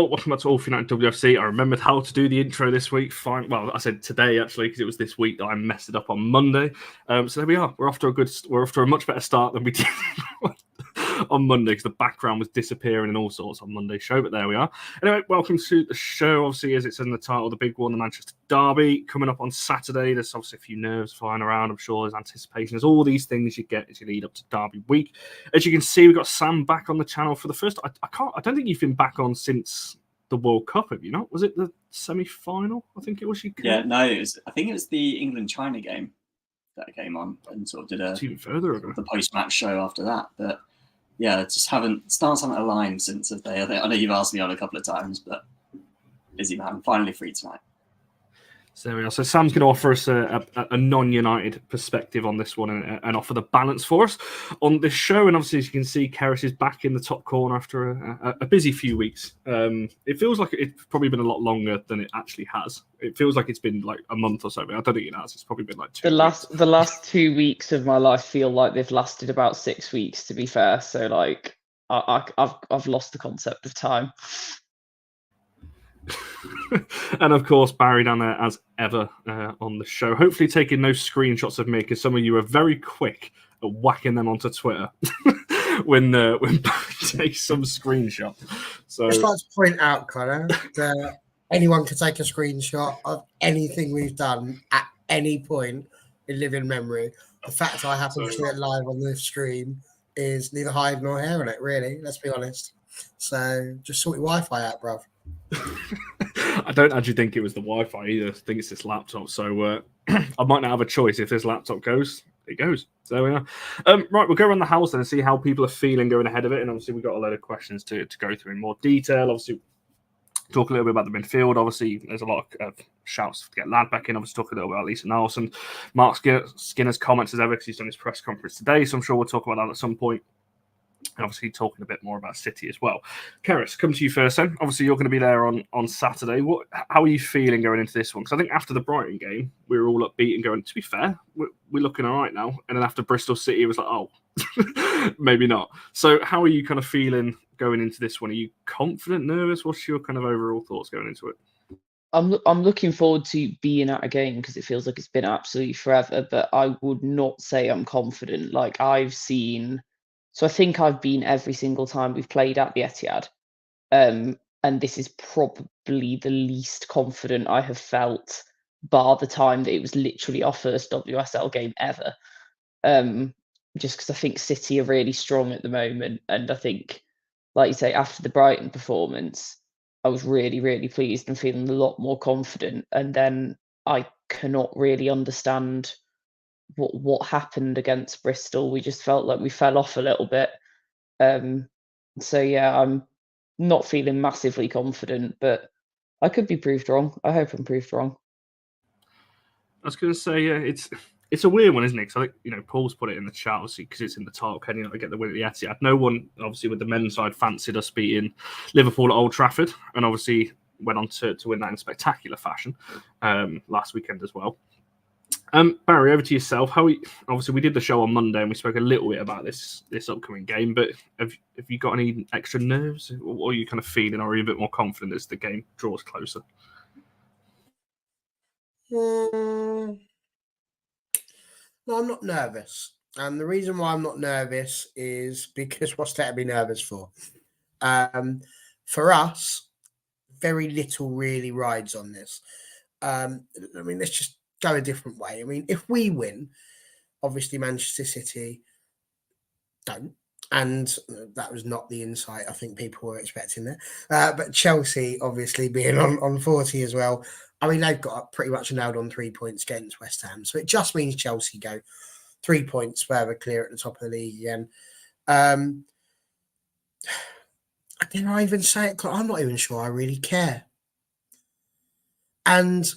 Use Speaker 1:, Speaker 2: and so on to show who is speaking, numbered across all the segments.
Speaker 1: all. Welcome back to All For United WFC. I remembered how to do the intro this week. Fine. Well, I said today actually because it was this week that I messed it up on Monday. So there we are. We're off to a much better start than we did on Monday because the background was disappearing and all sorts on Monday's show. But there we are. Anyway, welcome to the show. Obviously, as it's in the title, the big one, the Manchester Derby, coming up on Saturday. There's obviously a few nerves flying around. I'm sure there's anticipation. There's all these things you get as you lead up to Derby week. As you can see, we've got Sam back on the channel for the first. I don't think you've been back on since the World Cup, have you not? Was it the semi-final? I think it was.
Speaker 2: Yeah, no, I think it was the England-China game that I came on and sort of did
Speaker 1: even further ago.
Speaker 2: The post-match show after that. But yeah, stars haven't aligned since of day. I know you've asked me on a couple of times, but busy man. Finally free tonight.
Speaker 1: So there we are. So Sam's going to offer us a non-United perspective on this one and offer the balance for us on this show. And obviously, as you can see, Keris is back in the top corner after a busy few weeks. It feels like it's probably been a lot longer than it actually has. It feels like it's been like a month or so, but I don't think it has. It's probably been like 2 weeks.
Speaker 3: The last 2 weeks of my life feel like they've lasted about 6 weeks, to be fair. So like I've lost the concept of time.
Speaker 1: And of course, Barry down there as ever on the show. Hopefully taking no screenshots of me because some of you are very quick at whacking them onto Twitter when Barry takes some screenshot. So
Speaker 4: I'd just like to point out, Connor, that anyone can take a screenshot of anything we've done at any point in living memory. The fact I happen to see it live on this stream is neither hide nor hair on it, really. Let's be honest. So just sort your Wi-Fi out, bruv.
Speaker 1: I don't actually think it was the Wi-Fi either. I think it's this laptop. So I might not have a choice. If this laptop goes, it goes. So there we are. Right, we'll go around the house then and see how people are feeling going ahead of it. And obviously, we've got a load of questions to go through in more detail. Obviously, talk a little bit about the midfield. Obviously, there's a lot of shouts to get Lad back in. Obviously, talk a little bit about Lisa Naalsund. Mark Skinner's comments as ever because he's done his press conference today. So I'm sure we'll talk about that at some point. And obviously talking a bit more about City as well. Keris, come to you first then. Obviously, you're going to be there on Saturday. How are you feeling going into this one? Because I think after the Brighton game, we were all upbeat and going, to be fair, we're looking all right now. And then after Bristol City, it was like, oh, maybe not. So how are you kind of feeling going into this one? Are you confident, nervous? What's your kind of overall thoughts going into it?
Speaker 3: I'm looking forward to being at a game because it feels like it's been absolutely forever. But I would not say I'm confident. Like So I think I've been every single time we've played at the Etihad. And this is probably the least confident I have felt, bar the time that it was literally our first WSL game ever. Just because I think City are really strong at the moment. And I think, like you say, after the Brighton performance, I was really, really pleased and feeling a lot more confident. And then I cannot really understand what happened against Bristol. We just felt like we fell off a little bit. So yeah, I'm not feeling massively confident, but I could be proved wrong. I hope I'm proved wrong.
Speaker 1: I was going to say, it's a weird one, isn't it? Because I think, Paul's put it in the chat, obviously, because it's in the title. Can you not get the win at the Etihad? No one, obviously, with the men's side fancied us beating Liverpool at Old Trafford, and obviously went on to win that in spectacular fashion last weekend as well. Barry, over to yourself. Obviously, we did the show on Monday and we spoke a little bit about this upcoming game, but have you got any extra nerves? Or are you kind of feeling, or are you a bit more confident as the game draws closer?
Speaker 4: No, I'm not nervous. And the reason why I'm not nervous is because what's there to be nervous for? For us, very little really rides on this. Let's just go a different way. If we win, obviously Manchester City don't. And that was not the insight I think people were expecting there. But Chelsea, obviously, being on 40 as well. They've got pretty much nailed on 3 points against West Ham. So it just means Chelsea go 3 points further clear at the top of the league again. Didn't I even say it? I'm not even sure I really care. And,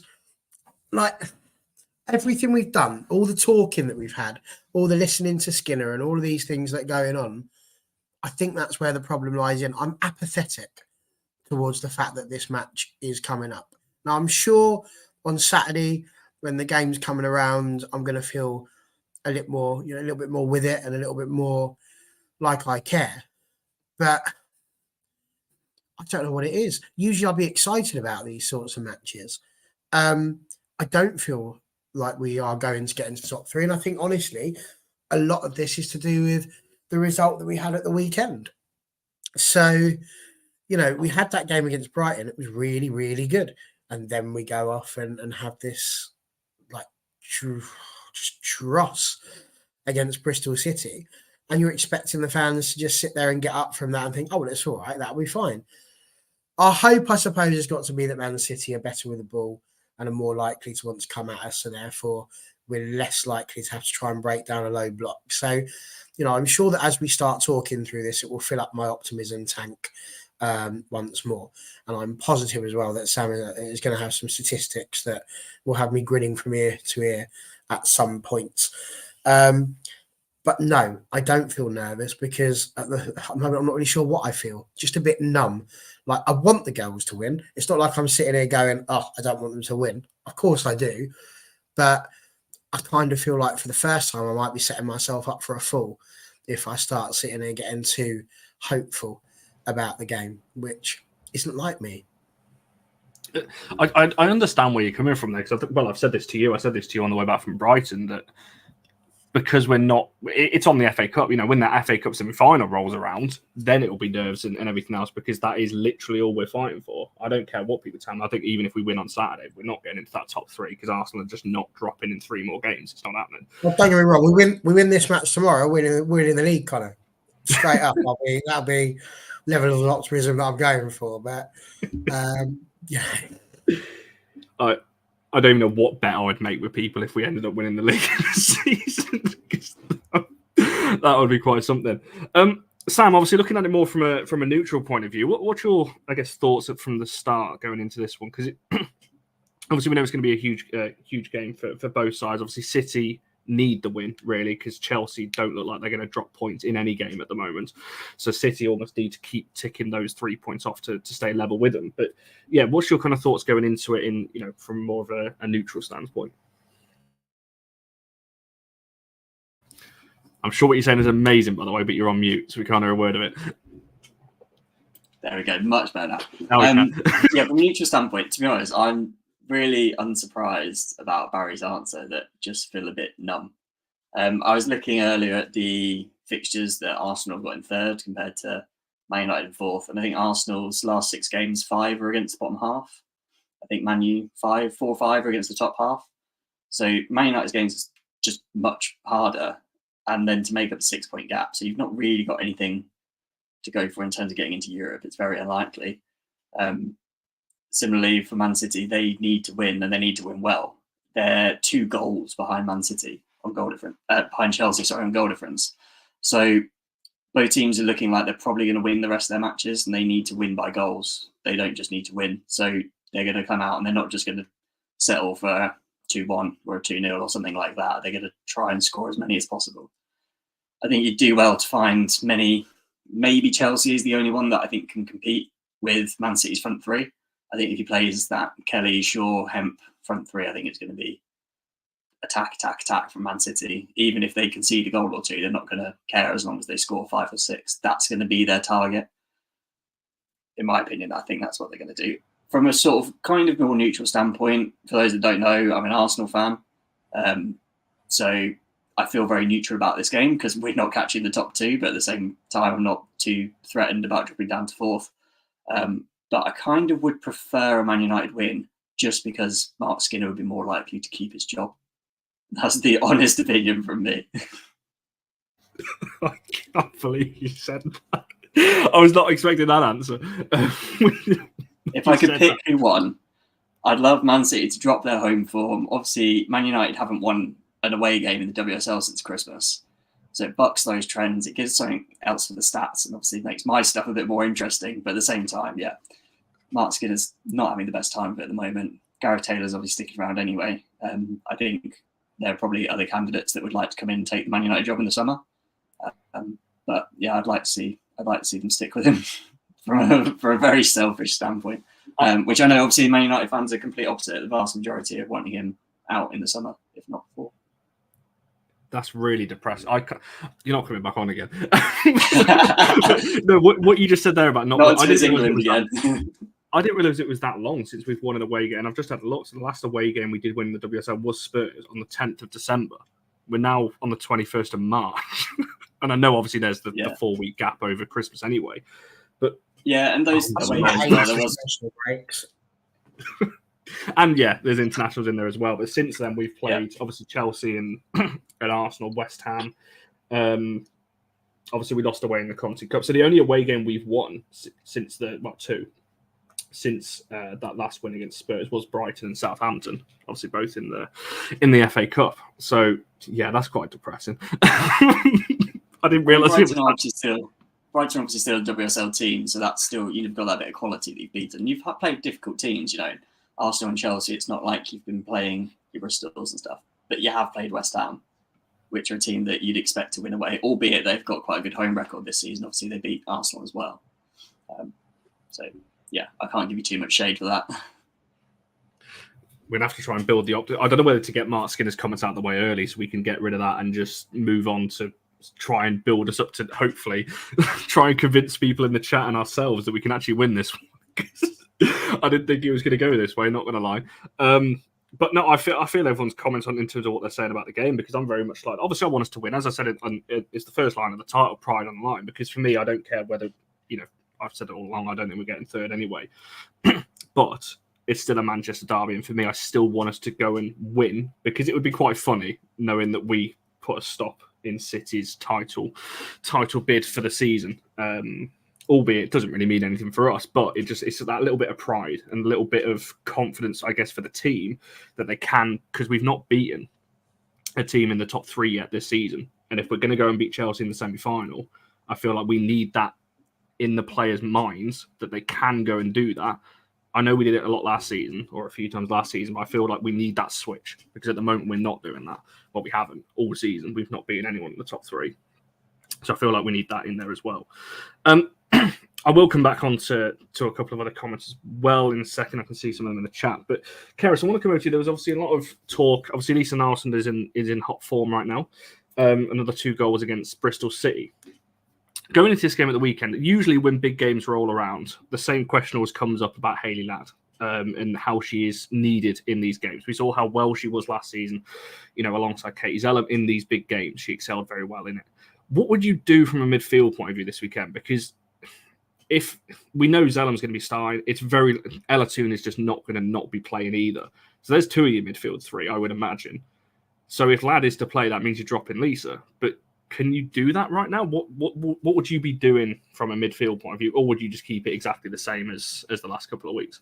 Speaker 4: everything we've done, all the talking that we've had, all the listening to Skinner and all of these things that are going on, I think that's where the problem lies in. I'm apathetic towards the fact that this match is coming up. Now, I'm sure on Saturday, when the game's coming around, I'm going to feel a little bit more with it and a little bit more like I care. But I don't know what it is. Usually I'll be excited about these sorts of matches. I don't feel like we are going to get into top three. And I think, honestly, a lot of this is to do with the result that we had at the weekend. So, we had that game against Brighton. It was really, really good. And then we go off and have this, like, just dross against Bristol City. And you're expecting the fans to just sit there and get up from that and think, oh, well, it's all right. That'll be fine. Our hope, I suppose, has got to be that Man City are better with the ball and are more likely to want to come at us. So therefore, we're less likely to have to try and break down a low block. So, I'm sure that as we start talking through this, it will fill up my optimism tank once more. And I'm positive as well that Sam is going to have some statistics that will have me grinning from ear to ear at some point. But no, I don't feel nervous because at the moment I'm not really sure what I feel. Just a bit numb. Like, I want the girls to win. It's not like I'm sitting here going, oh, I don't want them to win. Of course I do. But I kind of feel like for the first time I might be setting myself up for a fall if I start sitting here getting too hopeful about the game, which isn't like me.
Speaker 1: I understand where you're coming from there, because I've said this to you. I said this to you on the way back from Brighton, that because we're not, it's on the FA Cup, when that FA Cup semi-final rolls around, then it'll be nerves and everything else, because that is literally all we're fighting for. I don't care what people tell me. I think even if we win on Saturday, we're not getting into that top three, because Arsenal are just not dropping in 3 more games. It's not happening.
Speaker 4: Well, don't get me wrong. We win this match tomorrow, we're in the league, Connor. Straight up. That'll be level of optimism that I'm going for. But yeah.
Speaker 1: I don't even know what bet I would make with people if we ended up winning the league this season. That would be quite something. Sam, obviously looking at it more from a neutral point of view, what's your, I guess, thoughts from the start going into this one? Because obviously we know it's going to be a huge game for both sides. Obviously City need the win, really, because Chelsea don't look like they're going to drop points in any game at the moment. So City almost need to keep ticking those 3 points off to stay level with them. But yeah, what's your kind of thoughts going into it in, from more of a neutral standpoint? I'm sure what you're saying is amazing, by the way, but you're on mute, so we can't hear a word of it.
Speaker 2: There we go. Much better now. Yeah, from a neutral standpoint, to be honest, I'm really unsurprised about Barry's answer, that just feel a bit numb. I was looking earlier at the fixtures that Arsenal got in third compared to Man United in fourth, and I think Arsenal's last 6 games, 5 are against the bottom half. I think Man U 4 or 5 are against the top half. So Man United's games is just much harder, and then to make up a 6-point gap. So you've not really got anything to go for in terms of getting into Europe. It's very unlikely. Similarly, for Man City, they need to win, and they need to win well. They're 2 goals behind Man City on goal difference, behind Chelsea, on goal difference. So both teams are looking like they're probably going to win the rest of their matches, and they need to win by goals. They don't just need to win. So they're going to come out, and they're not just going to settle for a 2-1 or a 2-0 or something like that. They're going to try and score as many as possible. I think you do well to find many. Maybe Chelsea is the only one that I think can compete with Man City's front 3. I think if he plays that Kelly, Shaw, Hemp front 3, I think it's going to be attack from Man City. Even if they concede a goal or 2, they're not going to care as long as they score 5 or 6. That's going to be their target. In my opinion, I think that's what they're going to do. From a sort of kind of more neutral standpoint, for those that don't know, I'm an Arsenal fan. So I feel very neutral about this game because we're not catching the top 2, but at the same time, I'm not too threatened about dropping down to 4th. But I kind of would prefer a Man United win just because Mark Skinner would be more likely to keep his job. That's the honest opinion from me.
Speaker 1: I can't believe you said that. I was not expecting that answer.
Speaker 2: If I could pick who won, I'd love Man City to drop their home form. Obviously, Man United haven't won an away game in the WSL since Christmas. So it bucks those trends. It gives something else for the stats and obviously makes my stuff a bit more interesting. But at the same time, yeah, Mark Skinner's not having the best time of it at the moment. Gareth Taylor's obviously sticking around anyway. I think there are probably other candidates that would like to come in and take the Man United job in the summer. But yeah, I'd like to see them stick with him for a very selfish standpoint. Which I know obviously Man United fans are complete opposite. The vast majority of wanting him out in the summer, if not before.
Speaker 1: That's really depressing. You're not coming back on again. No, what you just said there about
Speaker 2: not to England again.
Speaker 1: I didn't realize it was that long since we've won an away game. And I've just had a look. So the last away game we did win in the WSL was Spurs on the 10th of December. We're now on the 21st of March. And I know obviously there's the 4-week gap over Christmas anyway. But
Speaker 2: yeah, and those away games, there was
Speaker 4: breaks.
Speaker 1: And there's internationals in there as well. But since then, we've played obviously Chelsea and Arsenal, West Ham. Obviously, we lost away in the Community Cup. So the only away game we've won since that last win against Spurs was Brighton and Southampton. Obviously, both in the FA Cup. So that's quite depressing. I didn't realise
Speaker 2: Brighton obviously still a WSL team, so that's still, you've got that bit of quality that you've beaten. You've played difficult teams, Arsenal and Chelsea. It's not like you've been playing your Bristols and stuff, but you have played West Ham, which are a team that you'd expect to win away, albeit they've got quite a good home record this season. Obviously, they beat Arsenal as well. I can't give you too much shade for that.
Speaker 1: We're going to have to try and build the I don't know whether to get Mark Skinner's comments out of the way early so we can get rid of that and just move on to try and build us up to hopefully try and convince people in the chat and ourselves that we can actually win this one. I didn't think it was going to go this way, not going to lie. But no, I feel everyone's comments in terms of what they're saying about the game, because I'm very much like, obviously I want us to win. As I said, it's the first line of the title, pride on the line, because for me, I don't care whether, I've said it all along, I don't think we're getting third anyway. But it's still a Manchester derby, and for me, I still want us to go and win, because it would be quite funny knowing that we put a stop in City's title bid for the season. Albeit it doesn't really mean anything for us, but it's that little bit of pride and a little bit of confidence, I guess, for the team that they can, because we've not beaten a team in the top 3 yet this season. And if we're going to go and beat Chelsea in the semi-final, I feel like we need that in the players' minds that they can go and do that. I know we did it a lot last season, or a few times last season, but I feel like we need that switch, because at the moment we're not doing that. Well, we haven't all season. We've not beaten anyone in the top 3. So I feel like we need that in there as well. I will come back on to a couple of other comments as well in a second. I can see some of them in the chat. But, Keris, I want to come over to you. There was obviously a lot of talk. Obviously, Lisa Naalsund is in hot form right now. Another 2 goals against Bristol City. Going into this game at the weekend, usually when big games roll around, the same question always comes up about Hayley Ladd and how she is needed in these games. We saw how well she was last season, alongside Katie Zellum in these big games. She excelled very well in it. What would you do from a midfield point of view this weekend? Because if we know Zellum's going to be starting, Ella Toon is just not going to not be playing either. So there's 2 of your midfield 3, I would imagine. So if Ladd is to play, that means you're dropping Lisa. But can you do that right now? What would you be doing from a midfield point of view, or would you just keep it exactly the same as the last couple of weeks?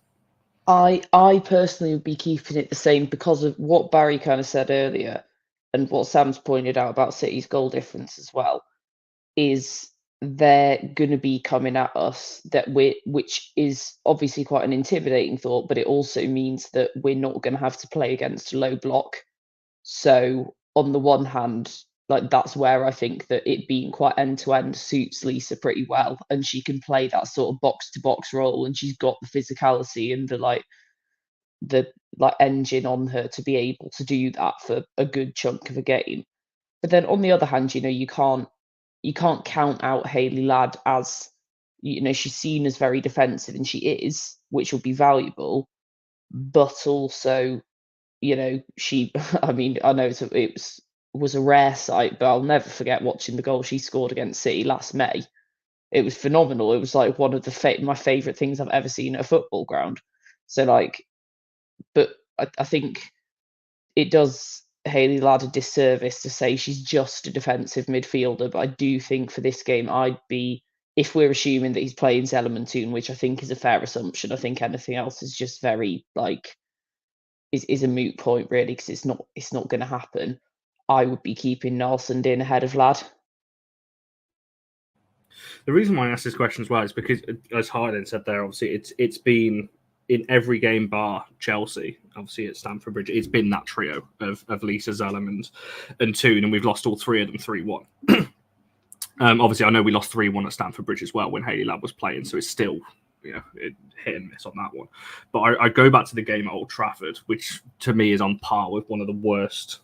Speaker 3: I personally would be keeping it the same because of what Barry kind of said earlier, and what Sam's pointed out about City's goal difference as well, is they're going to be coming at us which is obviously quite an intimidating thought, but it also means that we're not going to have to play against a low block. So on the one hand, that's where I think that it being quite end-to-end suits Lisa pretty well, and she can play that sort of box-to-box role, and she's got the physicality and the engine on her to be able to do that for a good chunk of a game. But then on the other hand, you can't count out Hayley Ladd as, she's seen as very defensive, and she is, which will be valuable. But also, she, I know it was a rare sight, but I'll never forget watching the goal she scored against City last May. It was phenomenal. It was like one of my favourite things I've ever seen at a football ground. So but I think it does Hayley Ladd a disservice to say she's just a defensive midfielder. But I do think for this game, if we're assuming that he's playing Zellum and Toon, which I think is a fair assumption, I think anything else is just very is a moot point really, because it's not going to happen. I would be keeping Naalsund in ahead of Ladd.
Speaker 1: The reason why I asked this question as well is because, as Harden said there, obviously it's been in every game bar Chelsea, obviously at Stamford Bridge, it's been that trio of Lisa, Zellum and Toon, and we've lost all 3 of them 3-1. Obviously, I know we lost 3-1 at Stamford Bridge as well when Hayley Ladd was playing, so it's still it hit and miss on that one. But I go back to the game at Old Trafford, which to me is on par with one of the worst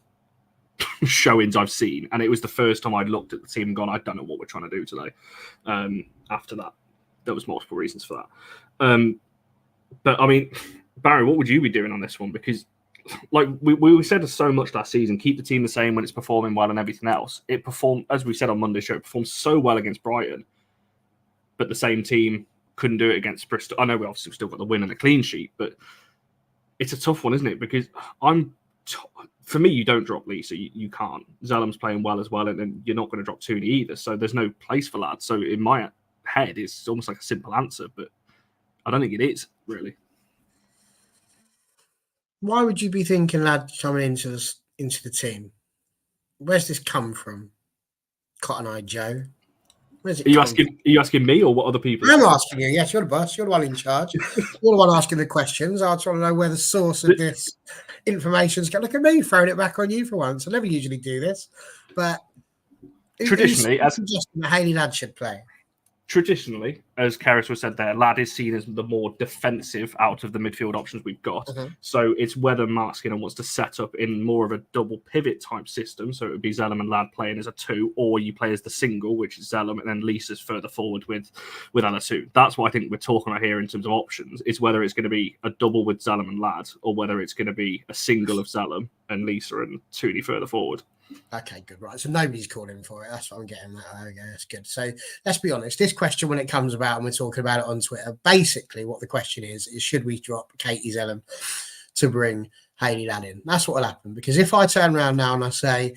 Speaker 1: showings I've seen, and it was the first time I'd looked at the team and gone, I don't know what we're trying to do today. After that, there was multiple reasons for that. But I mean, Barry, what would you be doing on this one? Because like we said so much last season, keep the team the same when it's performing well and everything else. It performed, as we said on Monday's show, it performed so well against Brighton, but the same team couldn't do it against Bristol. I know we obviously still got the win and a clean sheet, but it's a tough one, isn't it? Because for me, you don't drop Lee, so you can't. Zellam's playing well as well, and then you're not going to drop Tooney either. So there's no place for Ladd. So in my head, it's almost like a simple answer, but I don't think it is, really.
Speaker 4: Why would you be thinking Ladd coming into the team? Where's this come from? Cotton Eye Joe? Where's it
Speaker 1: Are you asking me or what other people?
Speaker 4: I'm asking you. Yes, you're the boss. You're the one in charge. You're the one asking the questions. I just want to know where the source of this information's going. Look at me throwing it back on you for once. I never usually do this, but
Speaker 1: traditionally,
Speaker 4: as suggesting that Hayley Ladd should play.
Speaker 1: Traditionally, as Karis was said there, Ladd is seen as the more defensive out of the midfield options we've got. So it's whether Mark Skinner wants to set up in more of a double pivot type system. So it would be Zellam and Ladd playing as a 2, or you play as the single, which is Zellam, and then Lisa's further forward with Alasu. That's what I think we're talking about here in terms of options. It's whether it's going to be a double with Zellam and Ladd, or whether it's going to be a single of Zellam and Lisa and Tooney further forward.
Speaker 4: Okay, good. Right. So nobody's calling for it. That's what I'm getting at. Okay, that's good. So let's be honest. This question, when it comes about and we're talking about it on Twitter, basically what the question is should we drop Katie Zellam to bring Hayley Ladd in? That's what will happen. Because if I turn around now and I say,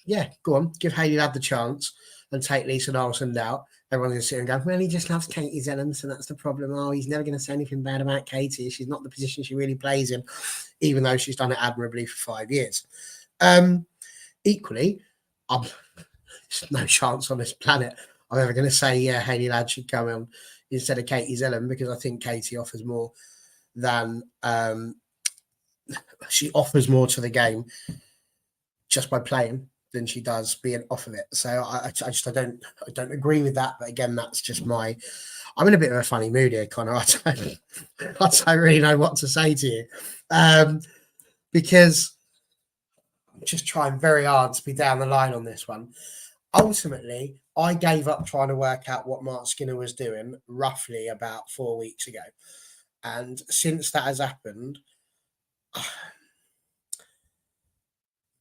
Speaker 4: yeah, go on, give Hayley Ladd the chance and take Lisa Naalsund out, everyone's going to sit and go, well, he just loves Katie Zellam, so that's the problem. Oh, he's never going to say anything bad about Katie. She's not the position she really plays in, even though she's done it admirably for 5 years. Equally, there's no chance on this planet I'm ever going to say, yeah, Hayley Ladd should come on instead of Katie Zellam, because I think Katie offers more than she offers more to the game just by playing than she does being off of it. So I don't agree with that. But again, that's just I'm in a bit of a funny mood here, Connor. I don't really know what to say to you because just trying very hard to be down the line on this one. Ultimately, I gave up trying to work out what Mark Skinner was doing roughly about 4 weeks ago. And since that has happened,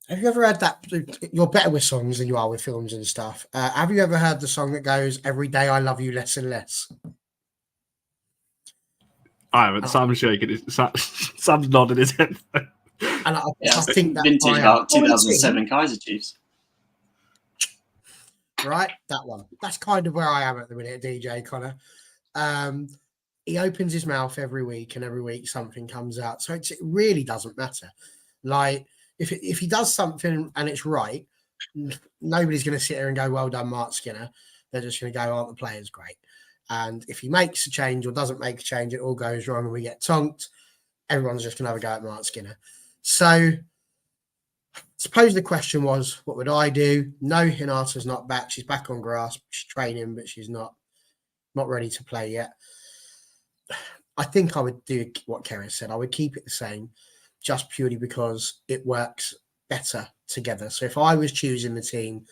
Speaker 4: have you ever heard that? You're better with songs than you are with films and stuff. Have you ever heard the song that goes, "Every day I love you less and less"?
Speaker 1: I haven't. Sam's shaking Sam's nodding his head.
Speaker 4: And I think that's
Speaker 2: vintage about 2007 Kaiser Chiefs.
Speaker 4: Right, that one. That's kind of where I am at the minute, DJ Connor. He opens his mouth every week, and every week something comes out. So it really doesn't matter. Like, if he does something and it's right, nobody's going to sit here and go, well done, Mark Skinner. They're just going to go, aren't the players great? And if he makes a change or doesn't make a change, it all goes wrong and we get tonked. Everyone's just going to have a go at Mark Skinner. So I suppose the question was, what would I do? No, Hinata's not back. She's back on grass. She's training, but she's not ready to play yet. I think I would do what Kerry said. I would keep it the same, just purely because it works better together. So if I was choosing the team,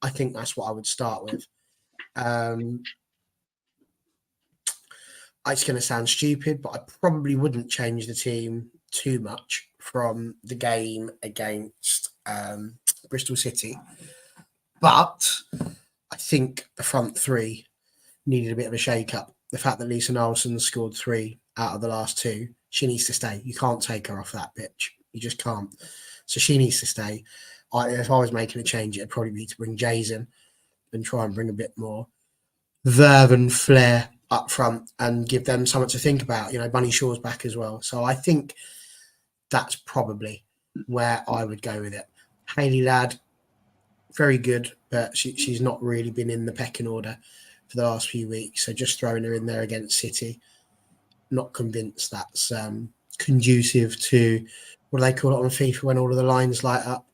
Speaker 4: I think that's what I would start with. It's going to sound stupid, but I probably wouldn't change the team too much from the game against Bristol City. But I think the front three needed a bit of a shake-up. The fact that Lisa Naalsund scored 3 out of the last 2, she needs to stay. You can't take her off that pitch. You just can't. So she needs to stay. If I was making a change, it'd probably be to bring Jays in and try and bring a bit more verve and flair up front and give them something to think about. You know, Bunny Shaw's back as well. So I think that's probably where I would go with it. Hayley Ladd, very good, but she's not really been in the pecking order for the last few weeks. So just throwing her in there against City, not convinced that's conducive to, what do they call it on FIFA when all of the lines light up?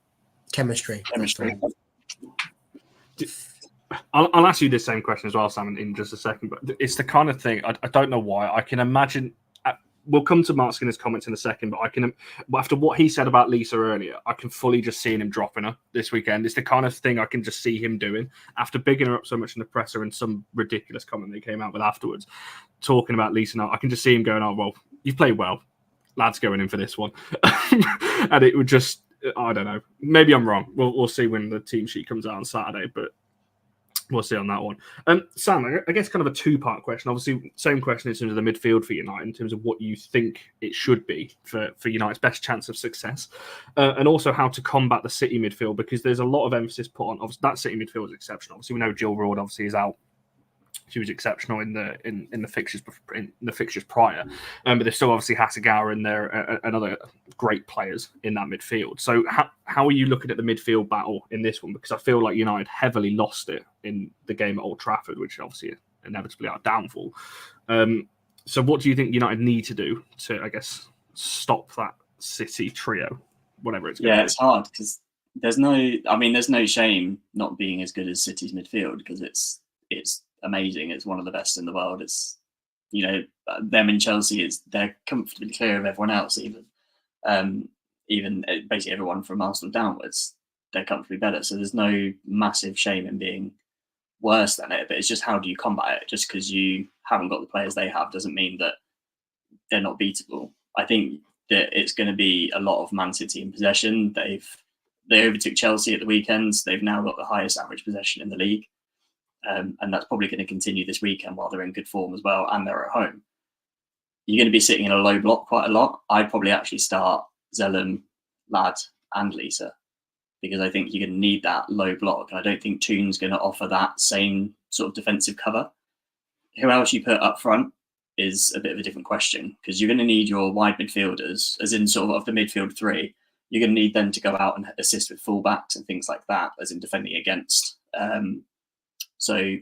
Speaker 4: Chemistry.
Speaker 1: I'll ask you the same question as well, Sam, in just a second. But it's the kind of thing, I don't know why. I can imagine we'll come to Mark Skinner's comments in a second, but I can, after what he said about Lisa earlier, I can fully just see him dropping her this weekend. It's the kind of thing I can just see him doing after bigging her up so much in the presser and some ridiculous comment they came out with afterwards, talking about Lisa. Now I can just see him going, "Oh well, you've played well, lads, going in for this one," and it would just, I don't know. Maybe I'm wrong. We'll see when the team sheet comes out on Saturday, but we'll see on that one. Sam, I guess kind of a two-part question. Obviously, same question in terms of the midfield for United, in terms of what you think it should be for United's best chance of success, and also how to combat the City midfield, because there's a lot of emphasis put on. Obviously, that City midfield is exceptional. Obviously, we know Jill Roord obviously is out. She was exceptional in the fixtures prior, but there's still obviously Hasegawa in there and other great players in that midfield. So how are you looking at the midfield battle in this one? Because I feel like United heavily lost it in the game at Old Trafford, which obviously inevitably our downfall. So what do you think United need to do to, I guess, stop that City trio, whatever it's going to be?
Speaker 2: It's hard because there's no shame not being as good as City's midfield, because it's amazing. It's one of the best in the world. It's, them in Chelsea, they're comfortably clear of everyone else, even basically everyone from Arsenal downwards, they're comfortably better. So there's no massive shame in being worse than it, but it's just, how do you combat it? Just because you haven't got the players they have doesn't mean that they're not beatable. I think that it's going to be a lot of Man City in possession. They overtook Chelsea at the weekends. They've now got the highest average possession in the league. And that's probably going to continue this weekend while they're in good form as well, and they're at home. You're going to be sitting in a low block quite a lot. I'd probably actually start Zellum, Ladd, and Lisa, because I think you're going to need that low block. And I don't think Toon's going to offer that same sort of defensive cover. Who else you put up front is a bit of a different question, because you're going to need your wide midfielders, as in sort of the midfield three. You're going to need them to go out and assist with fullbacks and things like that, as in defending against. So,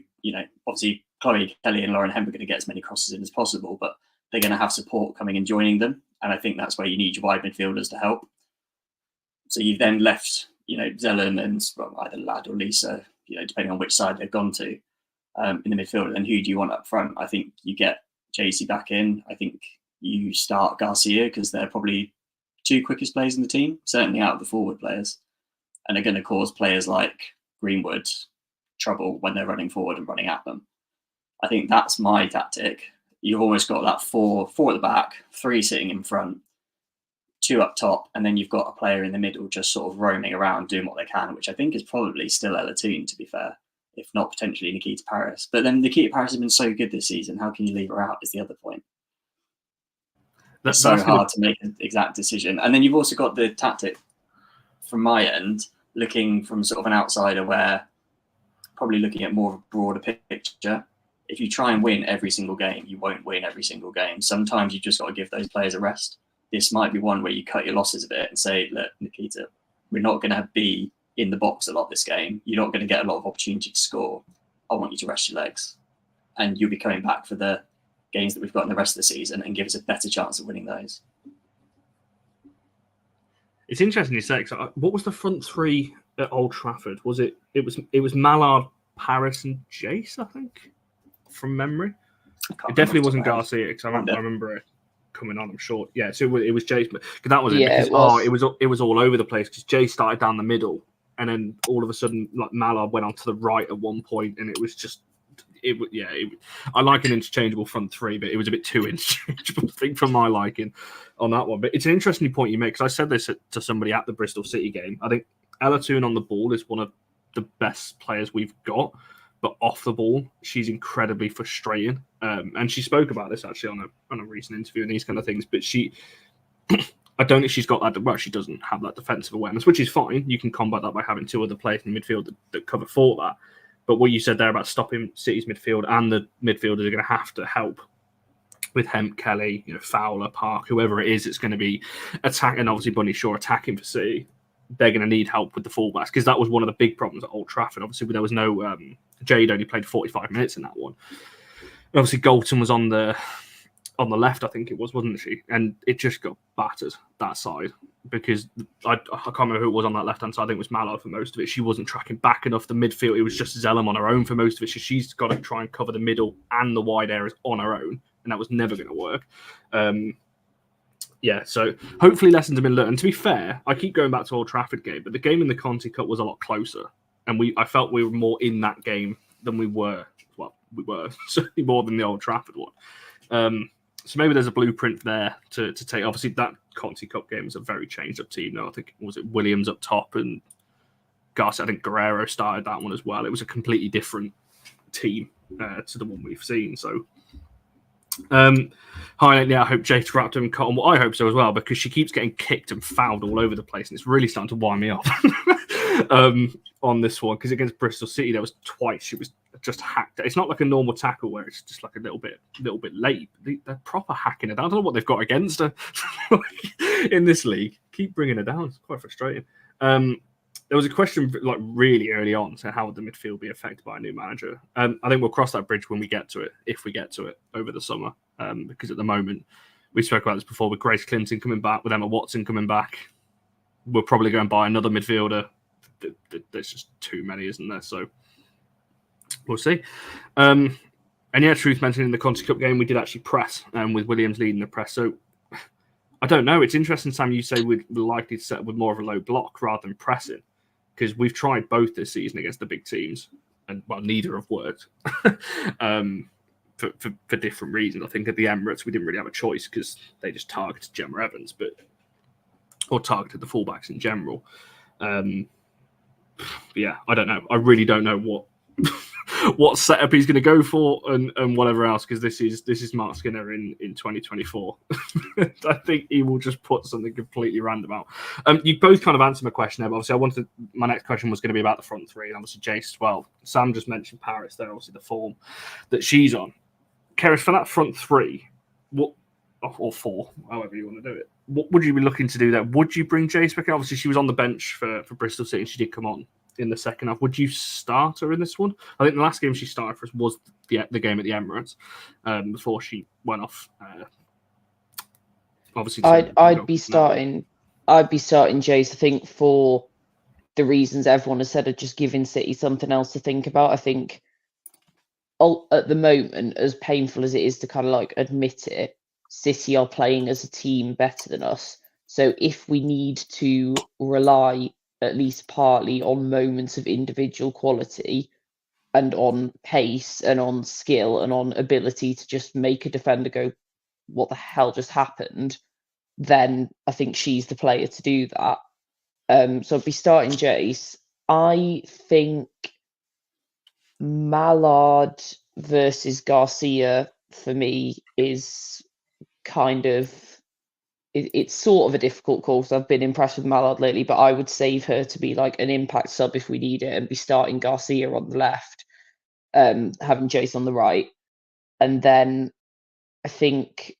Speaker 2: obviously Chloe Kelly and Lauren Hemp are going to get as many crosses in as possible, but they're going to have support coming and joining them. And I think that's where you need your wide midfielders to help. So you've then left, Zellum and either Ladd or Lisa, depending on which side they've gone to in the midfield. And then who do you want up front? I think you get JC back in. I think you start Garcia, because they're probably two quickest players in the team, certainly out of the forward players. And they're going to cause players like Greenwood trouble when they're running forward and running at them. I think that's my tactic. You've almost got that four at the back, three sitting in front, two up top, and then you've got a player in the middle just sort of roaming around doing what they can, which I think is probably still Ella Toon, to be fair, if not potentially Nikita Paris. But then Nikita Paris has been so good this season. How can you leave her out is the other point. It's so hard to make an exact decision. And then you've also got the tactic from my end, looking from sort of an outsider, where probably looking at more of a broader picture. If you try and win every single game, you won't win every single game. Sometimes you've just got to give those players a rest. This might be one where you cut your losses a bit and say, look, Nikita, we're not going to be in the box a lot this game. You're not going to get a lot of opportunity to score. I want you to rest your legs. And you'll be coming back for the games that we've got in the rest of the season and give us a better chance of winning those.
Speaker 1: It's interesting you say, what was the front three at Old Trafford? Was it was Mallard, Paris, and Jace, I think, from memory. It definitely wasn't Garcia, because I remember it coming on. I'm sure. Yeah, so it was Jace, but that was it.
Speaker 3: Yeah,
Speaker 1: because, it was all over the place, because Jace started down the middle, and then all of a sudden, like, Mallard went on to the right at one point, and it was just. I like an interchangeable front three, but it was a bit too interchangeable, I think, for my liking on that one. But it's an interesting point you make, because I said this to somebody at the Bristol City game. I think Ella Toon on the ball is one of the best players we've got, but off the ball, she's incredibly frustrating. And she spoke about this actually on a recent interview and these kind of things. But I don't think she's got that. Well, she doesn't have that defensive awareness, which is fine. You can combat that by having two other players in the midfield that cover for that. But what you said there about stopping City's midfield, and the midfielders are going to have to help with Hemp, Kelly, Fowler, Park, whoever it is, it's going to be attacking. Obviously, Bunny Shaw attacking for City. They're going to need help with the fullbacks, because that was one of the big problems at Old Trafford. Obviously, there was no Jade only played 45 minutes in that one. And obviously, Galton was on the left, I think it was, wasn't she? And it just got battered, that side, because I can't remember who it was on that left-hand side. I think it was Mallard for most of it. She wasn't tracking back enough the midfield. It was just Zellum on her own for most of it. So she's got to try and cover the middle and the wide areas on her own, and that was never going to work. Yeah, so hopefully lessons have been learned. And to be fair, I keep going back to Old Trafford game, but the game in the Conti Cup was a lot closer, and I felt we were more in that game than we were. Well, we were certainly more than the Old Trafford one. So maybe there's a blueprint there to take. Obviously, that Conti Cup game was a very changed up team. No, I think was it Williams up top and Garcia. I think Guerrero started that one as well. It was a completely different team to the one we've seen. So. I hope Jade's wrapped him cotton. Well, I hope so as well, because she keeps getting kicked and fouled all over the place, and it's really starting to wind me up on this one. Because against Bristol City, there was twice she was just hacked. It's not like a normal tackle where it's just like a little bit late. They're proper hacking her down. I don't know what they've got against her in this league. Keep bringing her down. It's quite frustrating. There was a question like really early on, so how would the midfield be affected by a new manager? I think we'll cross that bridge when we get to it, if we get to it over the summer. Because at the moment, we spoke about this before, with Grace Clinton coming back, with Emma Watson coming back, we'll probably go and buy another midfielder. There's just too many, isn't there? So we'll see. And yeah, truth mentioned, in the Conti Cup game, we did actually press, with Williams leading the press. So I don't know. It's interesting, Sam, you say we're likely to set up with more of a low block rather than pressing. Because we've tried both this season against the big teams, and well, neither have worked for different reasons. I think at the Emirates we didn't really have a choice because they just targeted Gemma Evans, or targeted the fullbacks in general. Yeah, I don't know. I really don't know what setup he's going to go for and whatever else, because this is Mark Skinner in 2024. I think he will just put something completely random out. You both kind of answered my question there, but obviously my next question was going to be about the front three, and obviously Jace as well. Sam just mentioned Paris there, obviously the form that she's on. Keris, for that front three, or four, however you want to do it, what would you be looking to do there? Would you bring Jace back in? Obviously she was on the bench for Bristol City, and she did come on in the second half. Would you start her in this one? I think the last game she started for us was the game at the Emirates, before she went off. Obviously,
Speaker 3: I'd be starting Jace. I think for the reasons everyone has said, of just giving City something else to think about. I think at the moment, as painful as it is to kind of like admit it, City are playing as a team better than us. So if we need to rely at least partly on moments of individual quality and on pace and on skill and on ability to just make a defender go, what the hell just happened, then I think she's the player to do that. So I'd be starting Jace. I think Mallard versus Garcia for me is kind of, it's sort of a difficult call because I've been impressed with Mallard lately, but I would save her to be like an impact sub if we need it, and be starting Garcia on the left, having Jace on the right. And then I think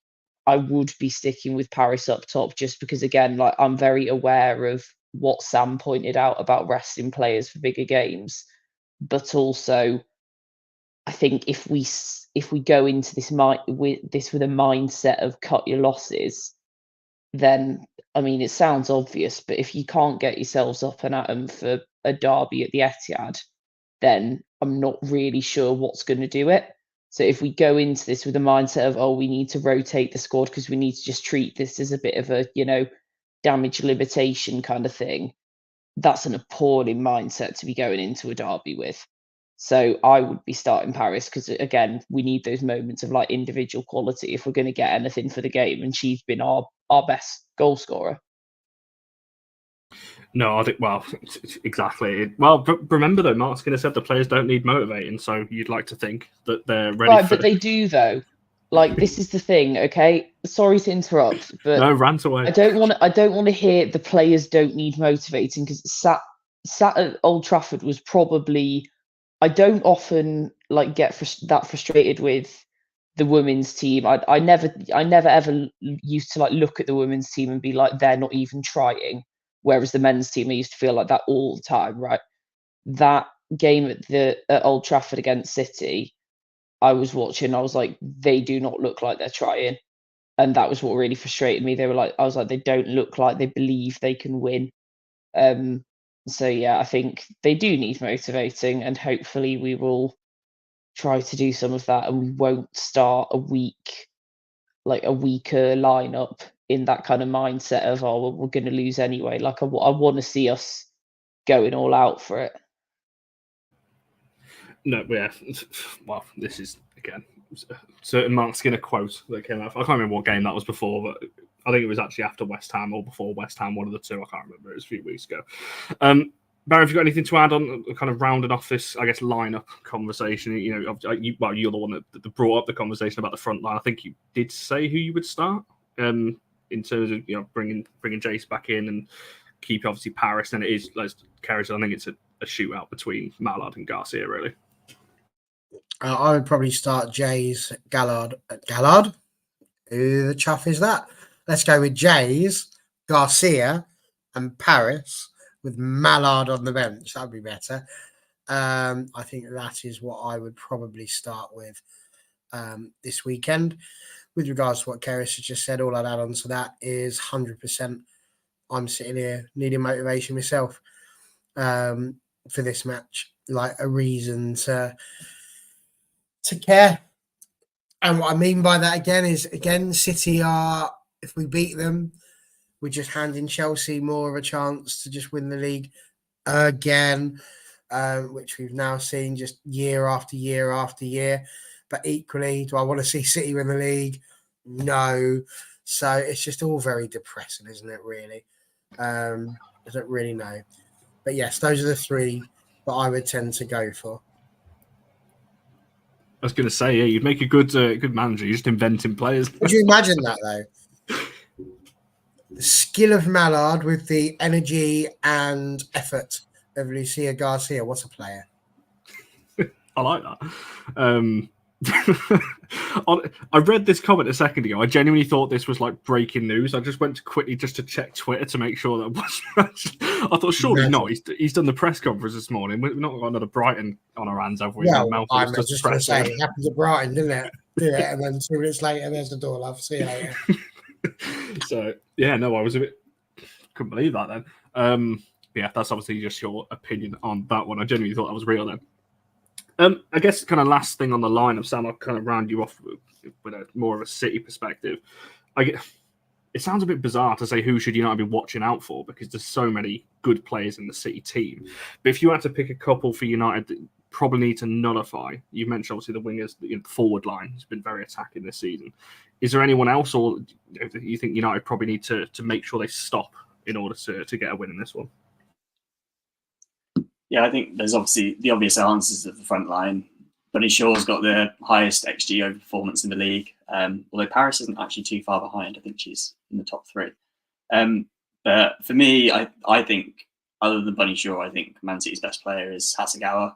Speaker 3: I would be sticking with Paris up top, just because, again, like, I'm very aware of what Sam pointed out about resting players for bigger games, but also I think if we go into this with a mindset of cut your losses, then, I mean, it sounds obvious, but if you can't get yourselves up and at them for a derby at the Etihad, then I'm not really sure what's going to do it. So if we go into this with a mindset of, oh, we need to rotate the squad because we need to just treat this as a bit of a, damage limitation kind of thing, that's an appalling mindset to be going into a derby with. So I would be starting Paris because, again, we need those moments of like individual quality if we're going to get anything for the game, and she's been our best goal scorer.
Speaker 1: No, I think, well, exactly. Well, remember though, Mark Skinner said the players don't need motivating, so you'd like to think that they're ready.
Speaker 3: Right, but they do though. Like, this is the thing, okay? Sorry to interrupt, but
Speaker 1: no, rant away.
Speaker 3: I don't want to hear the players don't need motivating, because sat at Old Trafford was probably. I don't often like get that frustrated with the women's team. I never ever used to like look at the women's team and be like, they're not even trying. Whereas the men's team, I used to feel like that all the time, right? That game at Old Trafford against City, I was watching, I was like, they do not look like they're trying. And that was what really frustrated me. I was like, they don't look like they believe they can win. So yeah, I think they do need motivating, and hopefully we will try to do some of that, and we won't start a weaker lineup in that kind of mindset of, oh, well, we're going to lose anyway. Like I want to see us going all out for it.
Speaker 1: No, yeah. Well, this is again certain Mark Skinner quote that came out. I can't remember what game that was before, but I think it was actually after West Ham or before West Ham, one of the two. I can't remember. It was a few weeks ago. Barry, have you got anything to add on kind of rounding off this, I guess, lineup conversation? You know, you're the one that brought up the conversation about the front line. I think you did say who you would start in terms of, you know, bringing Jace back in and keep obviously Paris. And it is, like Kerry said, I think it's a shootout between Mallard and Garcia, really.
Speaker 4: I would probably start Jays, Gallard. Gallard? Who the chuff is that? Let's go with Jays, Garcia, and Paris with Mallard on the bench. That would be better. I think that is what I would probably start with this weekend. With regards to what Keris has just said, all I'd add on to that is 100%. I'm sitting here needing motivation myself for this match, like a reason to care. And what I mean by that again is, City are, if we beat them, we're just handing Chelsea more of a chance to just win the league again, which we've now seen just year after year after year. But equally, do I want to see City win the league? No. So it's just all very depressing, isn't it, really? I don't really know. But yes, those are the three that I would tend to go for.
Speaker 1: I was going to say, yeah, you'd make a good manager. You're just inventing players.
Speaker 4: Would you imagine that, though? The skill of Mallard with the energy and effort of Lucia Garcia. What a player.
Speaker 1: I like that. I read this comment a second ago. I genuinely thought this was like breaking news. I just went to quickly just to check Twitter to make sure that was. I thought surely not. He's done the press conference this morning. We've not got another Brighton on our hands, have we?
Speaker 4: Well, I was just going to say it happened to Brighton, didn't it? Yeah, and then 2 minutes later, there's the door, love. See you later.
Speaker 1: So yeah, no, I was a bit couldn't believe that then. Yeah, that's obviously just your opinion on that one. I genuinely thought that was real then. I guess kind of last thing on the lineup, Sam, I'll kind of round you off with a more of a City perspective. It sounds a bit bizarre to say who should United be watching out for because there's so many good players in the City team. But if you had to pick a couple for United that probably need to nullify, you mentioned obviously the wingers, the forward line has been very attacking this season. Is there anyone else, or you think United probably need to make sure they stop in order to get a win in this one?
Speaker 2: Yeah, I think there's obviously the obvious answers at the front line. Bunny Shaw's got the highest XG over performance in the league, although Paris isn't actually too far behind. I think she's in the top 3. But for me, I think, other than Bunny Shaw, I think Man City's best player is Hasegawa.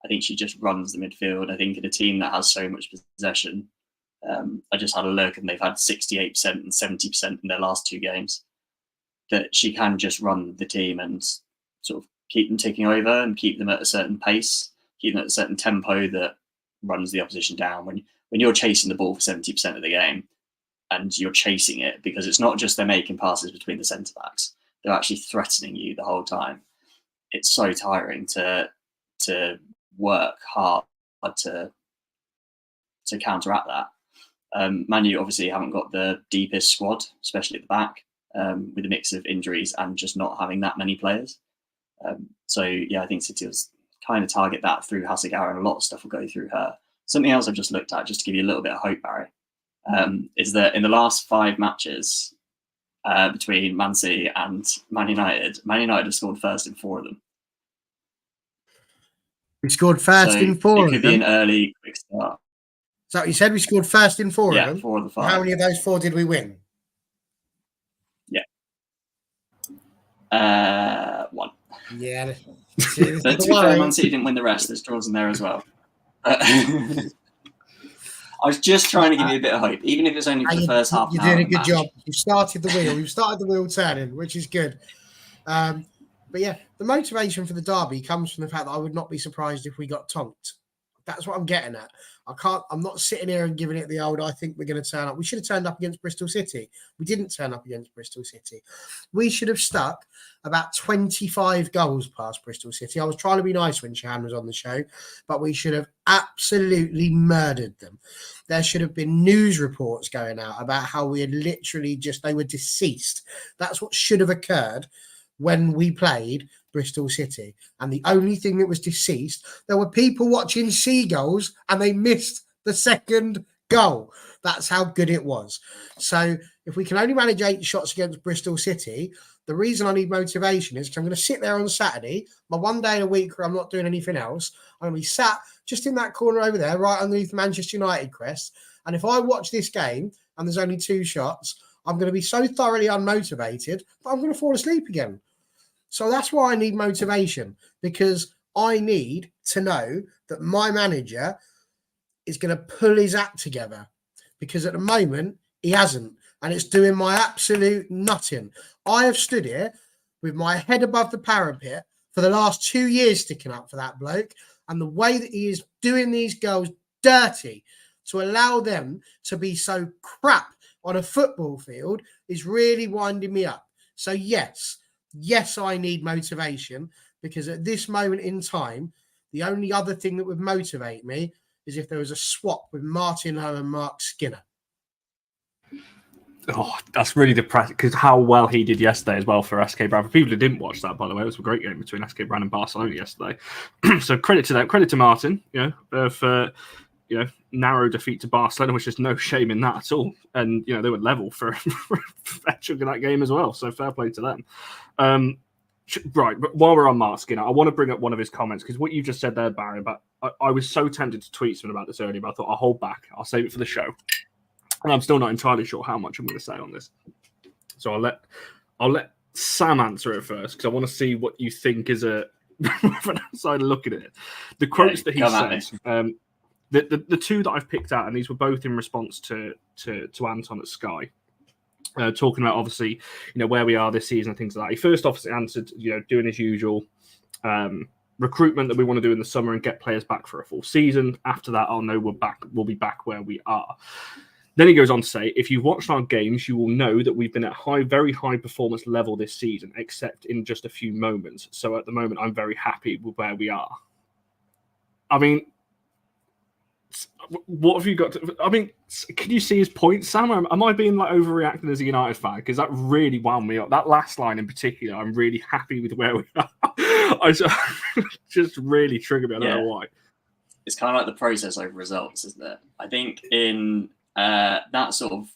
Speaker 2: I think she just runs the midfield. I think in a team that has so much possession, I just had a look and they've had 68% and 70% in their last 2 games, that she can just run the team and sort of keep them ticking over and keep them at a certain pace, keep them at a certain tempo that runs the opposition down. When you're chasing the ball for 70% of the game and you're chasing it, because it's not just they're making passes between the centre-backs, they're actually threatening you the whole time. It's so tiring to work hard to counteract that. Man U obviously haven't got the deepest squad, especially at the back, with a mix of injuries and just not having that many players. So yeah, I think City will kind of target that through Hasegawa, and a lot of stuff will go through her. Something else I've just looked at, just to give you a little bit of hope, Barry, is that in the last 5 matches between Man City and Man United have scored first in 4 of them.
Speaker 4: We scored first in 4 of them?
Speaker 2: It could be an early, quick start.
Speaker 4: So you said we scored first in 4 of them?
Speaker 2: Yeah, 4 of the 5.
Speaker 4: How many of those 4 did we win?
Speaker 2: Yeah. 1.
Speaker 4: Yeah.
Speaker 2: But to be fair, Man City didn't win the rest. There's draws in there as well. I was just trying to give you a bit of hope, even if it's only for the first half.
Speaker 4: You're doing a good job. You've started the wheel. You've started the wheel turning, which is good. But yeah, the motivation for the derby comes from the fact that I would not be surprised if we got tonked. That's what I'm getting at. I'm not sitting here and giving it the old, I think we're going to turn up. We should have turned up against Bristol City. We didn't turn up against Bristol City. We should have stuck about 25 goals past Bristol City. I was trying to be nice when Shahan was on the show, but we should have absolutely murdered them. There should have been news reports going out about how we had literally they were deceased. That's what should have occurred when we played Bristol City. And the only thing that was deceased, there were people watching seagulls and they missed the second goal. That's how good it was. So if we can only manage 8 shots against Bristol City, the reason I need motivation is because I'm going to sit there on Saturday, my one day in a week where I'm not doing anything else. I'm going to be sat just in that corner over there, right underneath the Manchester United crest. And if I watch this game and there's only 2 shots, I'm going to be so thoroughly unmotivated that I'm going to fall asleep again. So that's why I need motivation, because I need to know that my manager is going to pull his act together, because at the moment he hasn't, and it's doing my absolute nothing. I have stood here with my head above the parapet for the last 2 years sticking up for that bloke, and the way that he is doing these girls dirty to allow them to be so crap on a football field is really winding me up. So yes, I need motivation, because at this moment in time, the only other thing that would motivate me is if there was a swap with Martin Ho and Mark Skinner.
Speaker 1: Oh, that's really depressing, because how well he did yesterday as well for SK Brand. For people who didn't watch that, by the way, it was a great game between SK Brand and Barcelona yesterday. So credit to them, credit to Martin, for narrow defeat to Barcelona, which is no shame in that at all. And they were level for a chunk of that game as well. So fair play to them. Right, but while we're on Mark Skinner, I want to bring up one of his comments, because what you just said there, Barry, but I was so tempted to tweet something about this earlier, but I thought I'll hold back. I'll save it for the show. And I'm still not entirely sure how much I'm going to say on this. So I'll let Sam answer it first, because I want to see what you think is an outsider looking at it. The quotes that he says, the 2 that I've picked out, and these were both in response to Anton at Sky. Talking about obviously, where we are this season and things like that. He first obviously answered, doing his usual recruitment that we want to do in the summer and get players back for a full season. After that, I'll know we'll be back where we are. Then he goes on to say, if you've watched our games, you will know that we've been at very high performance level this season, except in just a few moments. So at the moment, I'm very happy with where we are. I mean, what have you got can you see his point, Sam? Am I being overreacting as a United fan? Because that really wound me up. That last line in particular, I'm really happy with where we are. I just really triggered me. I don't know why.
Speaker 2: It's kind of like the process over results, isn't it? I think in that sort of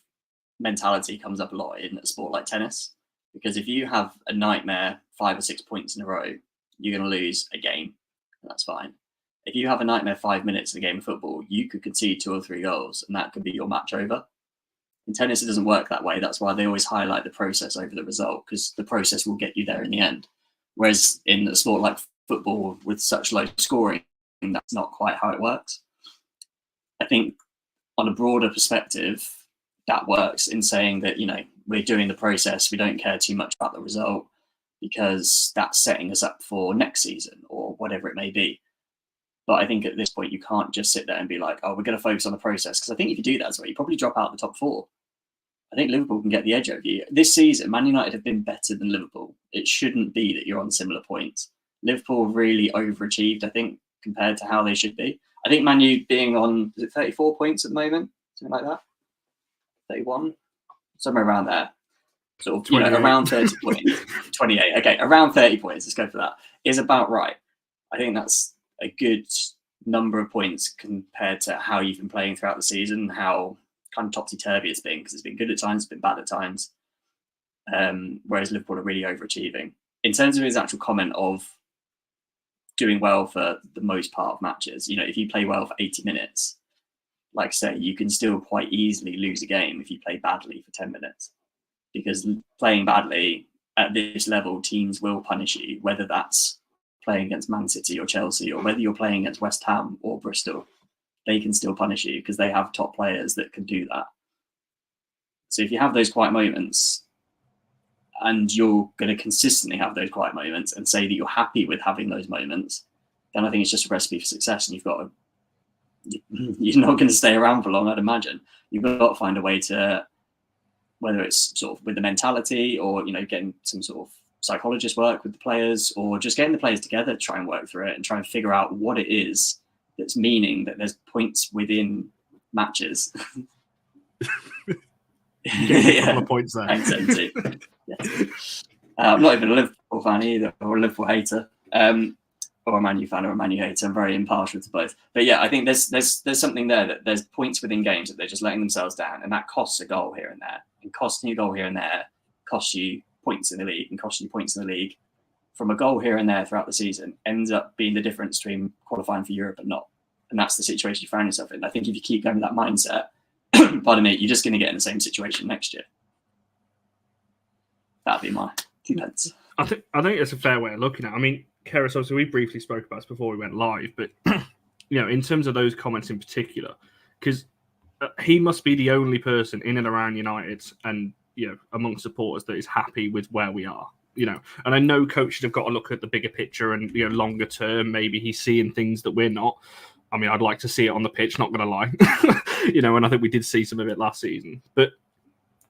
Speaker 2: mentality comes up a lot in a sport like tennis, because if you have a nightmare 5 or 6 points in a row, you're going to lose a game, and that's fine. If you have a nightmare 5 minutes in a game of football, you could concede 2 or 3 goals, and that could be your match over. In tennis, it doesn't work that way. That's why they always highlight the process over the result, because the process will get you there in the end. Whereas in a sport like football with such low scoring, that's not quite how it works. I think on a broader perspective, that works in saying that, we're doing the process. We don't care too much about the result, because that's setting us up for next season or whatever it may be. But I think at this point, you can't just sit there and be like, oh, we're going to focus on the process. Because I think if you do that as well, you probably drop out of the top 4. I think Liverpool can get the edge over you. This season, Man United have been better than Liverpool. It shouldn't be that you're on similar points. Liverpool really overachieved, I think, compared to how they should be. I think Man U being on, is it 34 points at the moment? Something like that? 31? Somewhere around there. Sort of, around 30 points. 28. Okay, around 30 points. Let's go for that. Is about right. I think that's a good number of points compared to how you've been playing throughout the season, how kind of topsy-turvy it's been, because it's been good at times, it's been bad at times. Whereas Liverpool are really overachieving. In terms of his actual comment of doing well for the most part of matches, if you play well for 80 minutes, like I say, you can still quite easily lose a game if you play badly for 10 minutes. Because playing badly at this level, teams will punish you, whether that's playing against Man City or Chelsea, or whether you're playing against West Ham or Bristol, they can still punish you because they have top players that can do that. So if you have those quiet moments, and you're going to consistently have those quiet moments and say that you're happy with having those moments, then I think it's just a recipe for success, and you've got you're not going to stay around for long, I'd imagine. You've got to find a way to, whether it's sort of with the mentality or, getting some sort of psychologist work with the players, or just getting the players together to try and work through it and try and figure out what it is that's meaning that there's points within matches.
Speaker 1: A couple of points there.
Speaker 2: Thanks, MT. Yes. I'm not even a Liverpool fan either, or a Liverpool hater, or a Man U fan or a Man U hater. I'm very impartial to both. But yeah, I think there's something there, that there's points within games that they're just letting themselves down, and that costs a goal here and there. And costing you a goal here and there costs you points in the league, and costing you points in the league from a goal here and there throughout the season ends up being the difference between qualifying for Europe and not. And that's the situation you find yourself in. I think if you keep going with that mindset, pardon me, you're just going to get in the same situation next year. That'd be my 2 pence.
Speaker 1: I think it's a fair way of looking at it. I mean, Keras, obviously, we briefly spoke about this before we went live, but in terms of those comments in particular, because he must be the only person in and around United and amongst supporters that is happy with where we are. And I know coaches have got to look at the bigger picture and longer term. Maybe he's seeing things that we're not. I mean, I'd like to see it on the pitch, not going to lie. And I think we did see some of it last season. But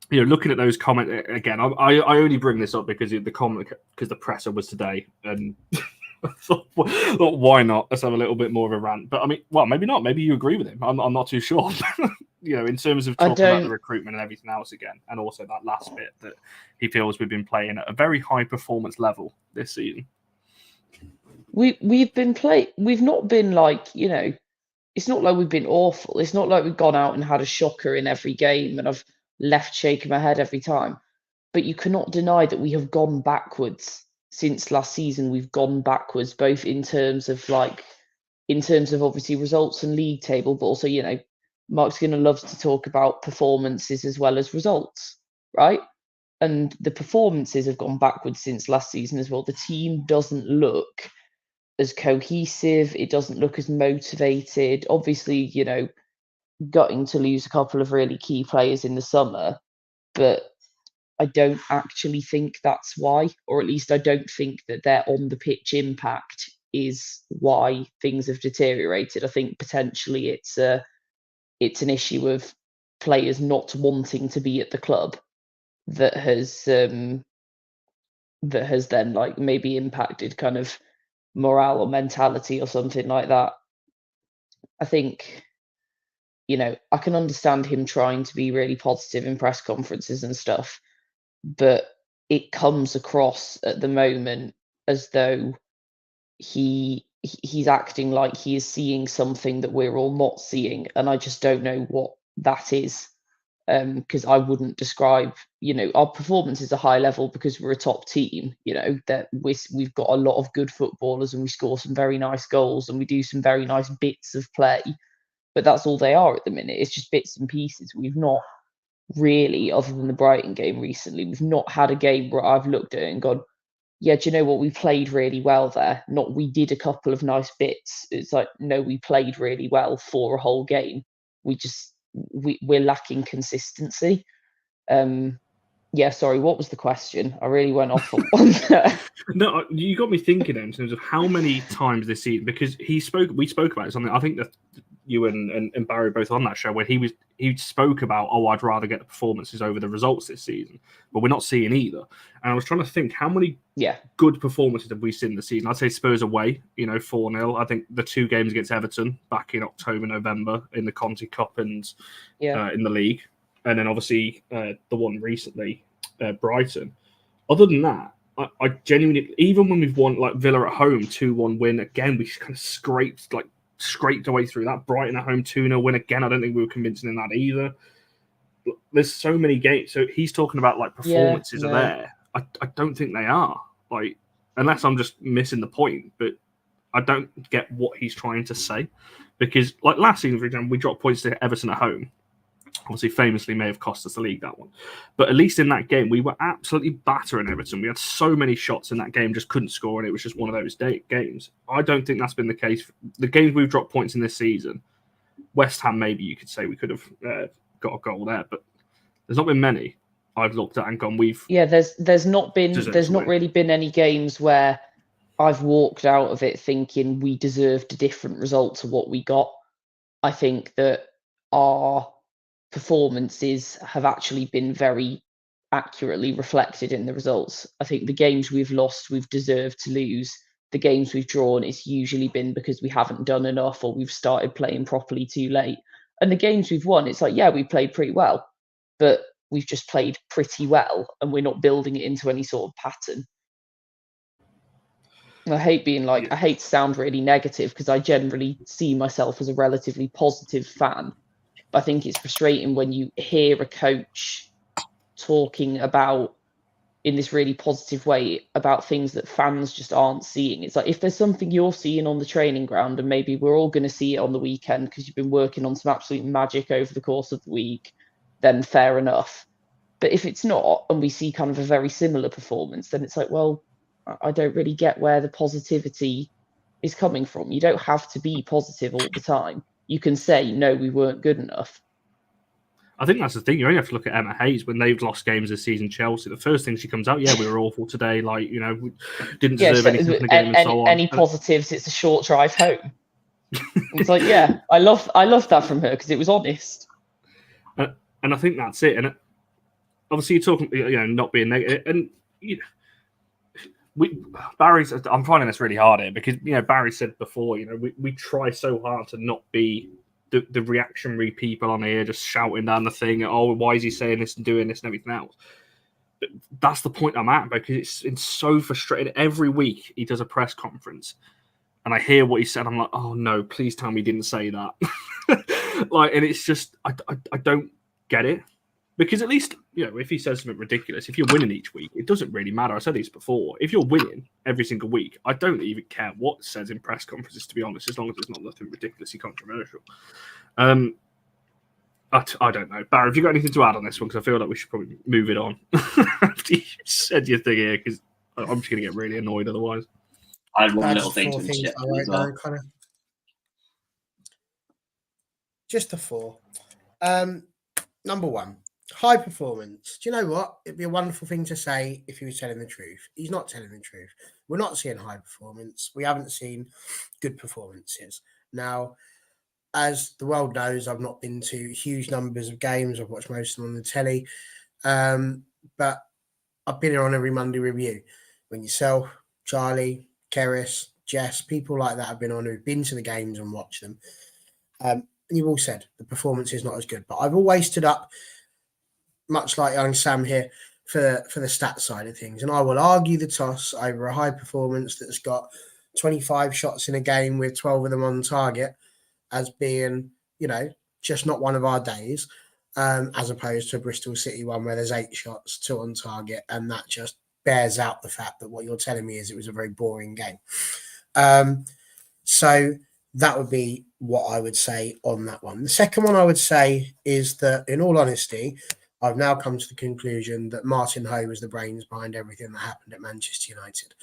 Speaker 1: looking at those comments again, I only bring this up because the presser was today, and I thought, why not? Let's have a little bit more of a rant. But I mean, well, maybe not. Maybe you agree with him. I'm not too sure. In terms of talking about the recruitment and everything else again, and also that last bit that he feels we've been playing at a very high performance level this season.
Speaker 3: We've not been like, it's not like we've been awful. It's not like we've gone out and had a shocker in every game and I've left shaking my head every time. But you cannot deny that we have gone backwards since last season. We've gone backwards, both in terms of obviously results and league table, but also, Mark Skinner loves to talk about performances as well as results, right? And the performances have gone backwards since last season as well. The team doesn't look as cohesive. It doesn't look as motivated. Obviously, gutting to lose a couple of really key players in the summer, but I don't actually think that's why, or at least I don't think that their on the pitch impact is why things have deteriorated. I think potentially it's an issue of players not wanting to be at the club that has then like maybe impacted kind of morale or mentality or something like that. I think, I can understand him trying to be really positive in press conferences and stuff, but it comes across at the moment as though he's acting like he is seeing something that we're all not seeing, and I just don't know what that is. Because I wouldn't describe, our performance is a high level because we're a top team, that we've got a lot of good footballers and we score some very nice goals and we do some very nice bits of play, but that's all they are at the minute. It's just bits and pieces. We've not really, other than the Brighton game recently, we've not had a game where I've looked at it and gone, yeah, do you know what? We played really well there. Not we did a couple of nice bits. It's like, no, we played really well for a whole game. We're lacking consistency. Yeah, sorry, what was the question? I really went off on that.
Speaker 1: No, you got me thinking in terms of how many times this season, because we spoke about something. I think that you and Barry both on that show where he spoke about, I'd rather get the performances over the results this season, but we're not seeing either. And I was trying to think how many good performances have we seen this season. I'd say Spurs away, 4-0. I think the 2 games against Everton back in October, November in the Conti Cup and in the league. And then obviously the one recently, Brighton. Other than that, I genuinely, even when we've won like Villa at home, 2-1 win, again, we kind of scraped our way through that. Brighton at home, 2-0 win, again, I don't think we were convincing in that either. There's so many games. So he's talking about like performances are there. I don't think they are. Like, unless I'm just missing the point, but I don't get what he's trying to say. Because like last season, for example, we dropped points to Everton at home. Obviously, famously may have cost us the league, that one. But at least in that game, we were absolutely battering Everton. We had so many shots in that game, just couldn't score, and it was just one of those games. I don't think that's been the case. The games we've dropped points in this season, West Ham, maybe you could say we could have got a goal there, but there's not been many I've looked at and gone,
Speaker 3: there's not really been any games where I've walked out of it thinking we deserved a different result to what we got. I think that our performances have actually been very accurately reflected in the results. I think the games we've lost, we've deserved to lose. The games we've drawn, it's usually been because we haven't done enough or we've started playing properly too late. And the games we've won, it's like, yeah, we played pretty well, but we've just played pretty well and we're not building it into any sort of pattern. I hate being like, I hate to sound really negative because I generally see myself as a relatively positive fan. But I think it's frustrating when you hear a coach talking about, in this really positive way, about things that fans just aren't seeing. It's like, if there's something you're seeing on the training ground, and maybe we're all going to see it on the weekend because you've been working on some absolute magic over the course of the week, then fair enough. But if it's not, and we see kind of a very similar performance, then it's like, well, I don't really get where the positivity is coming from. You don't have to be positive all the time. You can say, no, we weren't good enough.
Speaker 1: I think that's the thing. You only have to look at Emma Hayes when they've lost games this season. Chelsea, the first thing she comes out, yeah, we were awful today. Like, you know, we didn't deserve anything from the game and so on.
Speaker 3: Any positives? It's a short drive home. It's like, yeah, I love that from her because it was honest.
Speaker 1: And I think that's it. And obviously, you're talking, you know, not being negative. And you know, Barry's. I'm finding this really hard here because, you know, Barry said before, you know, we try so hard to not be the reactionary people on here just shouting down the thing. Oh, why is he saying this and doing this and everything else? But that's the point I'm at, because it's so frustrating. Every week he does a press conference and I hear what he said. I'm like, oh no, please tell me he didn't say that. Like, and it's just, I don't get it. Because at least, you know, if he says something ridiculous, if you're winning each week, it doesn't really matter. I said this before. If you're winning every single week, I don't even care what it says in press conferences, to be honest, as long as it's not nothing ridiculously controversial. I don't know. Barry, have you got anything to add on this one? Because I feel like we should probably move it on after you said your thing here, because I'm just going to get really annoyed otherwise.
Speaker 2: I had one little thing to interject as well.
Speaker 4: Just a 4. Number 1. High performance. Do you know what? It'd be a wonderful thing to say if he was telling the truth. He's not telling the truth. We're not seeing high performance. We haven't seen good performances. Now, as the world knows, I've not been to huge numbers of games. I've watched most of them on the telly. But I've been here on every Monday review. When yourself, Charlie, Keris, Jess, people like that have been on who've been to the games and watched them. And you've all said the performance is not as good. But I've always stood up, much like young Sam here, for the stats side of things. And I will argue the toss over a high performance that's got 25 shots in a game with 12 of them on target as being, you know, just not one of our days, as opposed to a Bristol City one where there's 8 shots, 2 on target, and that just bears out the fact that what you're telling me is it was a very boring game. So that would be what I would say on that one. The second one I would say is that, in all honesty, I've now come to the conclusion that Martin Ho was the brains behind everything that happened at Manchester United.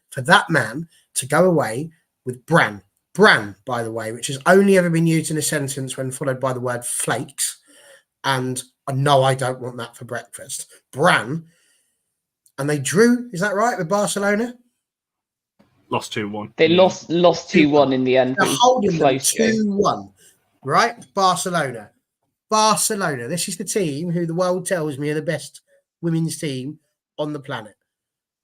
Speaker 4: For that man to go away with Bran, by the way, which has only ever been used in a sentence when followed by the word flakes, and no, I don't want that for breakfast. Bran, and they drew, is that right, with Barcelona?
Speaker 1: Lost 2-1.
Speaker 3: They lost 2-1 in the end.
Speaker 4: They're holding them
Speaker 3: Close
Speaker 4: 2-1, right? Barcelona. This is the team who the world tells me are the best women's team on the planet.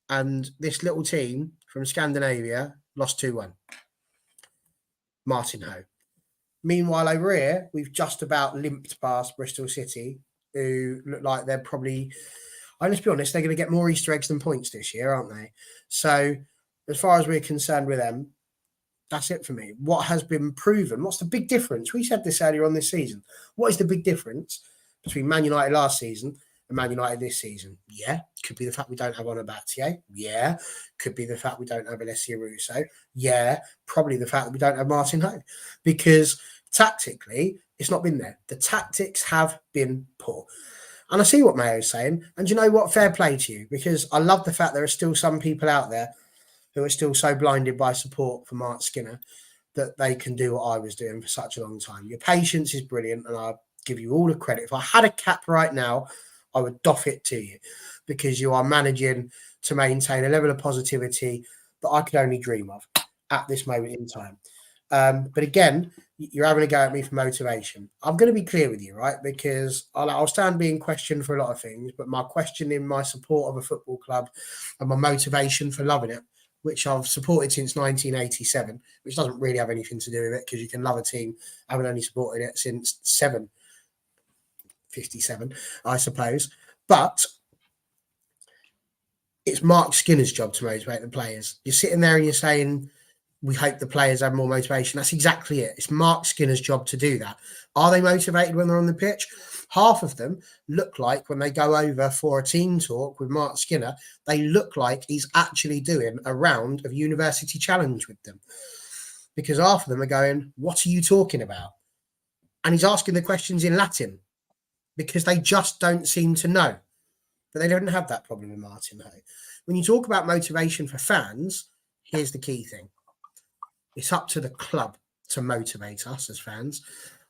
Speaker 4: And this little team from Scandinavia lost 2-1. Martin Ho. Meanwhile, over here, we've just about limped past Bristol City, who look like they're probably, let's be honest, they're going to get more Easter eggs than points this year, aren't they? So, as far as we're concerned with them, that's it for me. What has been proven? What's the big difference? We said this earlier on this season. What is the big difference between Man United last season and Man United this season? Yeah, could be the fact we don't have Onabatie. Yeah, could be the fact we don't have Alessia Russo. Yeah, probably the fact that we don't have Martin Ho. Because tactically, it's not been there. The tactics have been poor. And I see what Mayo's saying. And you know what? Fair play to you. Because I love the fact there are still some people out there who are still so blinded by support for Mark Skinner that they can do what I was doing for such a long time. Your patience is brilliant, and I'll give you all the credit. If I had a cap right now, I would doff it to you, because you are managing to maintain a level of positivity that I could only dream of at this moment in time. But again, you're having a go at me for motivation. I'm going to be clear with you, right? Because I'll stand being questioned for a lot of things, but my question in my support of a football club and my motivation for loving it, which I've supported since 1987, which doesn't really have anything to do with it because you can love a team having only supported it since 757, I suppose. But it's Mark Skinner's job to motivate the players. You're sitting there and you're saying, we hope the players have more motivation. That's exactly it. It's Mark Skinner's job to do that. Are they motivated when they're on the pitch? Half of them look like when they go over for a team talk with Mark Skinner, they look like he's actually doing a round of University Challenge with them. Because half of them are going, what are you talking about? And he's asking the questions in Latin because they just don't seem to know. But they don't have that problem with Martin Ho. When you talk about motivation for fans, here's the key thing. It's up to the club to motivate us as fans.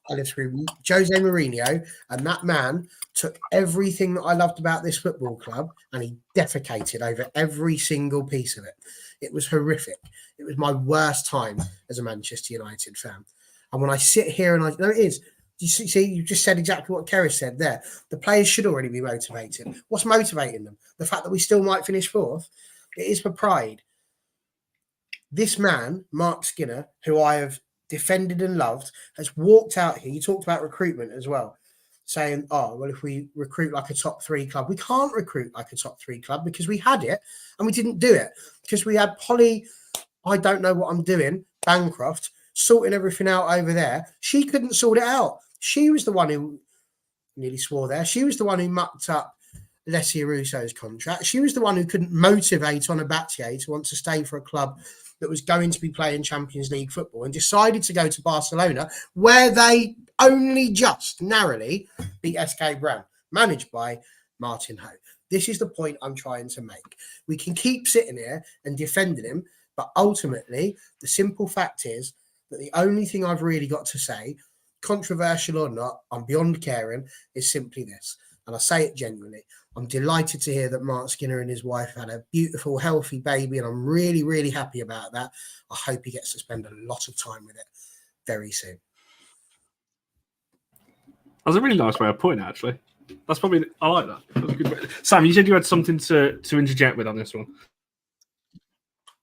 Speaker 4: I lived through Jose Mourinho, and that man took everything that I loved about this football club and he defecated over every single piece of it. It was horrific. It was my worst time as a Manchester United fan. And when I sit here and it is. You see, you just said exactly what Kerry said there. The players should already be motivated. What's motivating them? The fact that we still might finish fourth? It is for pride. This man, Mark Skinner, who I have defended and loved, has walked out here. You talked about recruitment as well, saying, oh, well, if we recruit like a top 3 club, we can't recruit like a top 3 club because we had it and we didn't do it because we had Polly, I don't know what I'm doing, Bancroft, sorting everything out over there. She couldn't sort it out. She was the one who nearly swore there. She was the one who mucked up Alessia Russo's contract. She was the one who couldn't motivate on a Battier to want to stay for a club that was going to be playing Champions League football and decided to go to Barcelona, where they only just narrowly beat SK Brand, managed by Martin Ho. This is the point I'm trying to make. We can keep sitting here and defending him, but ultimately, the simple fact is that the only thing I've really got to say, controversial or not, I'm beyond caring, is simply this. And I say it genuinely. I'm delighted to hear that Mark Skinner and his wife had a beautiful, healthy baby, and I'm really, really happy about that. I hope he gets to spend a lot of time with it very soon.
Speaker 1: That's a really nice way of putting it, actually. That's probably, I like that. That's a good way. Sam, you said you had something to interject with on this one.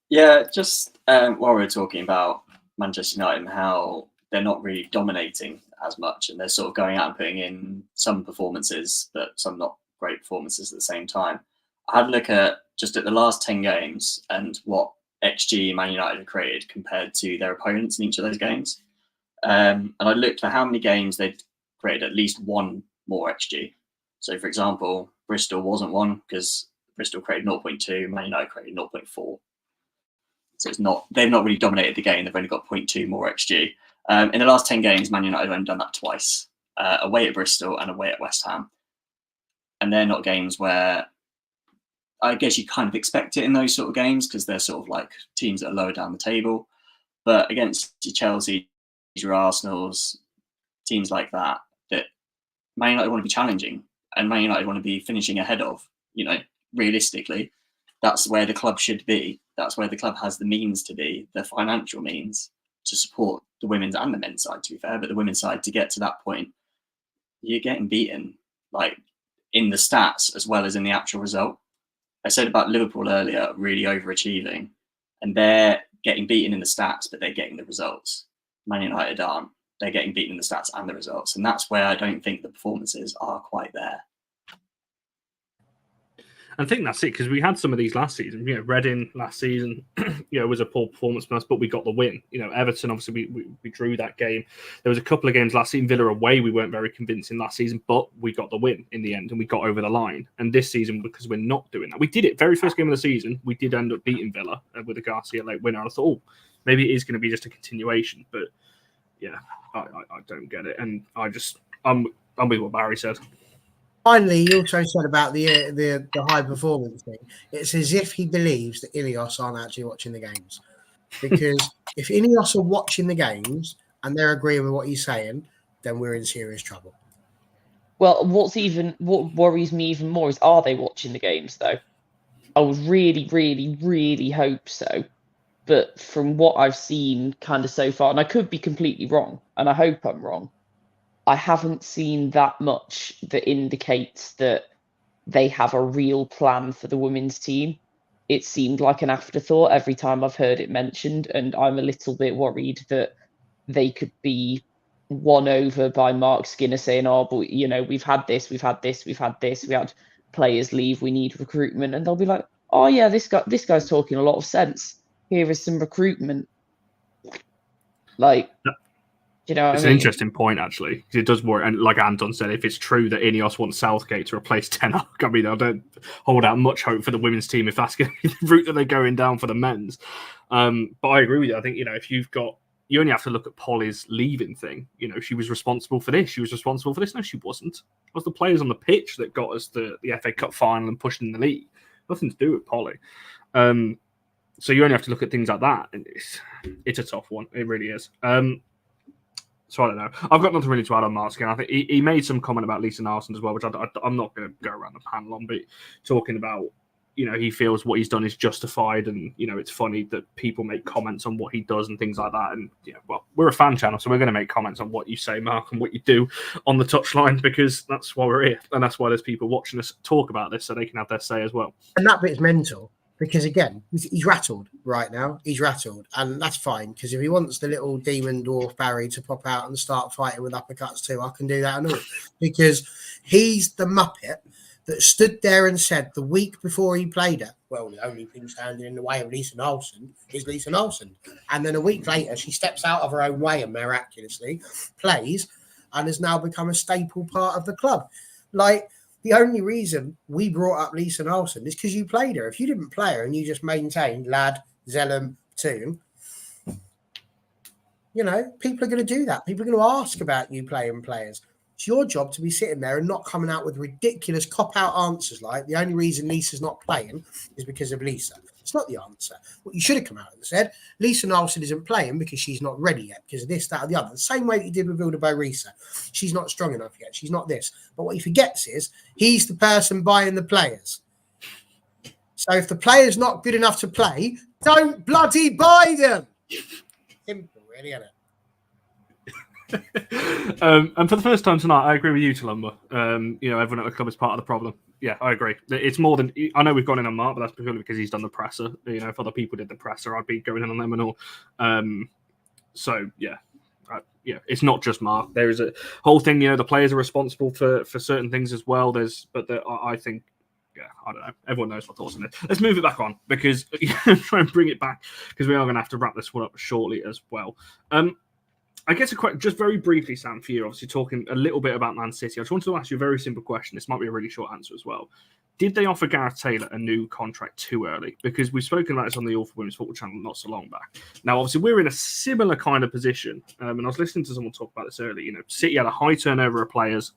Speaker 2: Yeah, just while we were talking about Manchester United and how they're not really dominating as much, and they're sort of going out and putting in some performances, but some not great performances at the same time. I had a look at the last 10 games and what XG Man United have created compared to their opponents in each of those games. And I looked at how many games they'd created at least one more XG. So, for example, Bristol wasn't one because Bristol created 0.2, Man United created 0.4. So they've not really dominated the game. They've only got 0.2 more XG. In the last 10 games, Man United have only done that twice, away at Bristol and away at West Ham. And they're not games where I guess you kind of expect it in those sort of games because they're sort of like teams that are lower down the table. But against your Chelsea, your Arsenals, teams like that Man United want to be challenging and Man United want to be finishing ahead of, realistically. That's where the club should be. That's where the club has the means to be, the financial means to support the women's and the men's side, to be fair. But the women's side, to get to that point, you're getting beaten, like in the stats as well as in the actual result. I said about Liverpool earlier, really overachieving, and they're getting beaten in the stats, but they're getting the results. Man United aren't. They're getting beaten in the stats and the results. And that's where I don't think the performances are quite there.
Speaker 1: I think that's it, because we had some of these last season. Reading last season, was a poor performance from us, but we got the win. Everton, obviously, we drew that game. There was a couple of games last season, Villa away, we weren't very convincing last season, but we got the win in the end and we got over the line. And this season, because we're not doing that, we did it. Very first game of the season, we did end up beating Villa with a Garcia late winner. I thought, maybe it is going to be just a continuation, but yeah, I don't get it. And I'm with what Barry said.
Speaker 4: Finally, he also said about the high performance thing. It's as if he believes that Ineos aren't actually watching the games. Because if Ineos are watching the games and they're agreeing with what he's saying, then we're in serious trouble.
Speaker 3: Well, what worries me even more is, are they watching the games though? I would really, really, really hope so. But from what I've seen kind of so far, and I could be completely wrong, and I hope I'm wrong, I haven't seen that much that indicates that they have a real plan for the women's team. It seemed like an afterthought every time I've heard it mentioned, and I'm a little bit worried that they could be won over by Mark Skinner saying, "Oh, but we've had this, we've had this, we've had this, we had players leave, we need recruitment," and they'll be like, "Oh yeah, this guy's talking a lot of sense. Here is some recruitment." Like, you know what
Speaker 1: It's
Speaker 3: I
Speaker 1: an
Speaker 3: mean?
Speaker 1: interesting point, actually, because it does work. And like Anton said, if it's true that Ineos wants Southgate to replace Ten Hag, I mean, I don't hold out much hope for the women's team if that's going to be the route that they're going down for the men's. But I agree with you. I think, if you've got, you only have to look at Polly's leaving thing. She was responsible for this. She was responsible for this. No, she wasn't. It was the players on the pitch that got us the FA Cup final and pushed in the league. Nothing to do with Polly. So you only have to look at things like that. And it's a tough one. It really is. So I don't know. I've got nothing really to add on Mark Skinner. I think he made some comment about Lisa Naalsund as well, which I'm not going to go around the panel on, but talking about, he feels what he's done is justified, and, it's funny that people make comments on what he does and things like that. And, well, we're a fan channel, so we're going to make comments on what you say, Mark, and what you do on the touchline, because that's why we're here. And that's why there's people watching us talk about this, so they can have their say as well.
Speaker 4: And that bit's mental. Because again, he's rattled right now. He's rattled, and that's fine. Because if he wants the little demon dwarf Barry to pop out and start fighting with uppercuts too, I can do that and all. Because he's the muppet that stood there and said the week before he played her, "Well, the only thing standing in the way of Lisa Naalsund is Lisa Naalsund." And then a week later, she steps out of her own way and miraculously plays, and has now become a staple part of the club. Like, the only reason we brought up Lisa Naalsund is because you played her. If you didn't play her and you just maintained Lad, Zellum, Toon, people are going to do that. People are going to ask about you playing players. It's your job to be sitting there and not coming out with ridiculous cop-out answers like the only reason Lisa's not playing is because of Lisa. It's not the answer. What you should have come out and said, Lisa Naalsund isn't playing because she's not ready yet, because of this, that, or the other. The same way that you did with Vilda Risa. She's not strong enough yet. She's not this. But what he forgets is he's the person buying the players. So if the player's not good enough to play, don't bloody buy them. Simple, really, isn't it?
Speaker 1: And for the first time tonight, I agree with you, Tulumba. Everyone at the club is part of the problem. Yeah, I agree. It's more than, I know we've gone in on Mark, but that's purely because he's done the presser. If other people did the presser, I'd be going in on them and all. It's not just Mark. There is a whole thing. The players are responsible for certain things as well. I think, I don't know. Everyone knows my thoughts on it. Let's move it back on, because try and bring it back, because we are going to have to wrap this one up shortly as well. I guess just very briefly, Sam, for you, obviously talking a little bit about Man City. I just wanted to ask you a very simple question. This might be a really short answer as well. Did they offer Gareth Taylor a new contract too early? Because we've spoken about this on the All for Women's Football channel not so long back. Now, obviously, we're in a similar kind of position. And I was listening to someone talk about this earlier. City had a high turnover of players.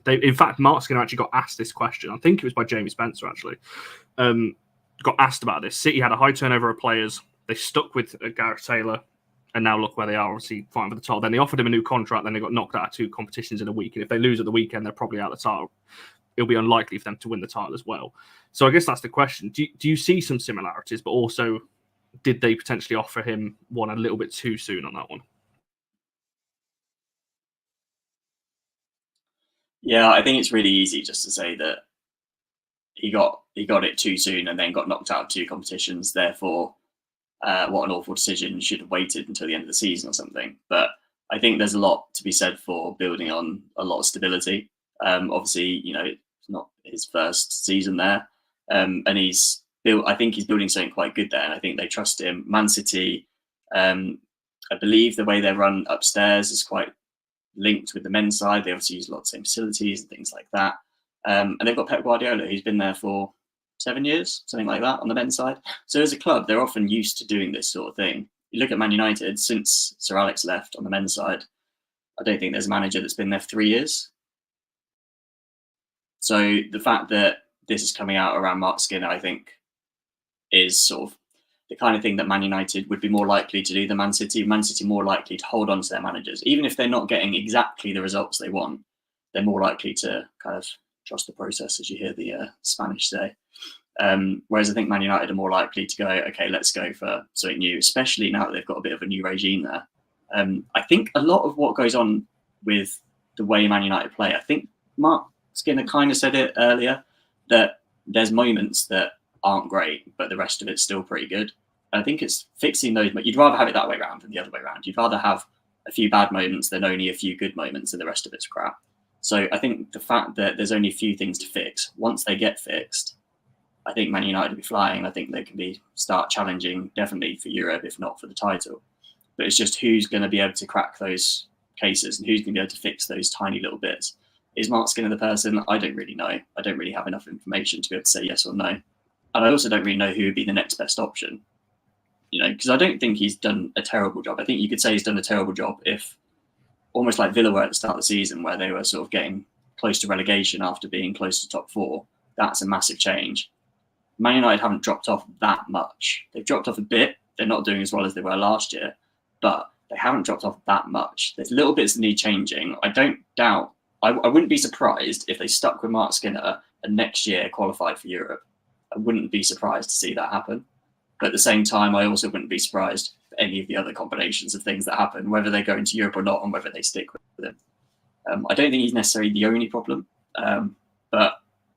Speaker 1: In fact, Mark Skinner actually got asked this question. I think it was by Jamie Spencer, actually. Got asked about this. City had a high turnover of players. They stuck with Gareth Taylor. And now look where they are, obviously fighting for the title. Then they offered him a new contract. Then they got knocked out of 2 competitions in a week. And if they lose at the weekend, they're probably out of the title. It'll be unlikely for them to win the title as well. So I guess that's the question. Do you see some similarities? But also, did they potentially offer him one a little bit too soon on that one?
Speaker 2: Yeah, I think it's really easy just to say that he got it too soon and then got knocked out of 2 competitions. Therefore, what an awful decision, should have waited until the end of the season or something. But I think there's a lot to be said for building on a lot of stability. Obviously, it's not his first season there. And I think he's building something quite good there. And I think they trust him. Man City, I believe the way they run upstairs is quite linked with the men's side. They obviously use a lot of the same facilities and things like that. And they've got Pep Guardiola, who's been there for 7 years, something like that, on the men's side. So as a club, they're often used to doing this sort of thing. You look at Man United, since Sir Alex left on the men's side, I don't think there's a manager that's been there for 3 years. So the fact that this is coming out around Mark Skinner, I think, is sort of the kind of thing that Man United would be more likely to do than Man City. Man City more likely to hold on to their managers. Even if they're not getting exactly the results they want, they're more likely to kind of trust the process, as you hear the Spanish say. Whereas I think Man United are more likely to go, okay, let's go for something new, especially now that they've got a bit of a new regime there. I think a lot of what goes on with the way Man United play, I think Mark Skinner kind of said it earlier, that there's moments that aren't great, but the rest of it's still pretty good. I think it's fixing those. But you'd rather have it that way around than the other way around. You'd rather have a few bad moments than only a few good moments and the rest of it's crap. So I think the fact that there's only a few things to fix, once they get fixed, I think Man United will be flying. I think they can start challenging definitely for Europe, if not for the title. But it's just who's going to be able to crack those cases and who's going to be able to fix those tiny little bits. Is Mark Skinner the person? I don't really know. I don't really have enough information to be able to say yes or no. And I also don't really know who would be the next best option. Because I don't think he's done a terrible job. I think you could say he's done a terrible job if, almost like Villa were at the start of the season, where they were sort of getting close to relegation after being close to top 4. That's a massive change. Man United haven't dropped off that much. They've dropped off a bit. They're not doing as well as they were last year, but they haven't dropped off that much. There's little bits that need changing. I don't doubt. I wouldn't be surprised if they stuck with Mark Skinner and next year qualified for Europe. I wouldn't be surprised to see that happen. But at the same time, I also wouldn't be surprised for any of the other combinations of things that happen, whether they go into Europe or not, and whether they stick with him. I don't think he's necessarily the only problem. But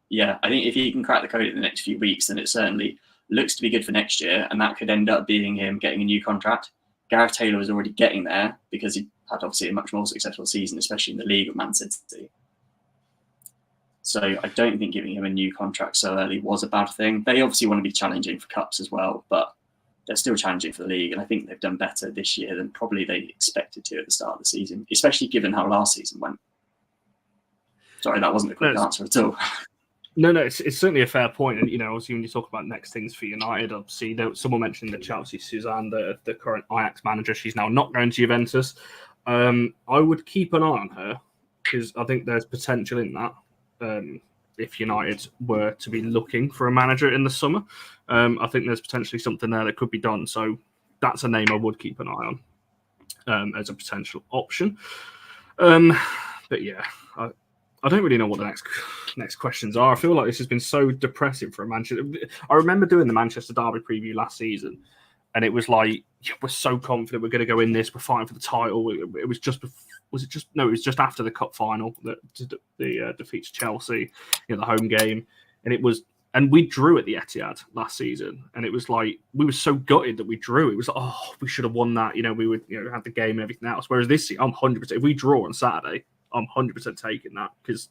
Speaker 2: yeah, I think if he can crack the code in the next few weeks, then it certainly looks to be good for next year. And that could end up being him getting a new contract. Gareth Taylor was already getting there because he had obviously a much more successful season, especially in the league with Man City. So I don't think giving him a new contract so early was a bad thing. They obviously want to be challenging for cups as well, but they're still challenging for the league. And I think they've done better this year than probably they expected to at the start of the season, especially given how last season went. Sorry, that wasn't a quick answer at all.
Speaker 1: No, it's certainly a fair point. And, obviously when you talk about next things for United, obviously someone mentioned in the chat, obviously Suzanne, the current Ajax manager, she's now not going to Juventus. I would keep an eye on her because I think there's potential in that. If United were to be looking for a manager in the summer, I think there's potentially something there that could be done. So that's a name I would keep an eye on as a potential option. But yeah, I don't really know what the next questions are. I feel like this has been so depressing for a Manchester. I remember doing the Manchester Derby preview last season, and it was like, we're so confident we're going to go in this. We're fighting for the title. It was just after the cup final that the defeat to Chelsea, the home game, and we drew at the Etihad last season, and it was like we were so gutted that we drew. It was like, we should have won that. We would have the game and everything else. Whereas this year, I'm 100%. If we draw on Saturday, I'm 100% taking that because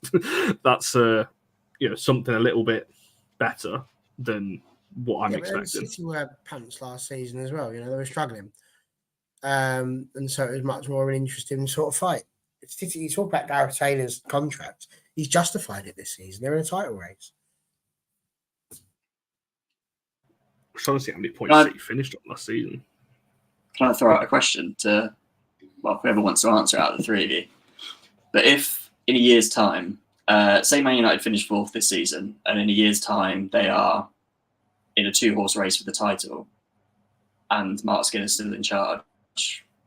Speaker 1: that's something a little bit better than what I'm expecting.
Speaker 4: City were pants last season as well. They were struggling. And so it was much more of an interesting sort of fight. You talk about Gareth Taylor's contract. He's justified it this season. They're in a title race.
Speaker 1: I'm trying to see how many points he finished on last season.
Speaker 2: Can I throw out a question to whoever wants to answer out of the three of you? But if in a year's time, say Man United finish 4th this season, and in a year's time they are in a 2-horse race for the title, and Mark Skinner is still in charge,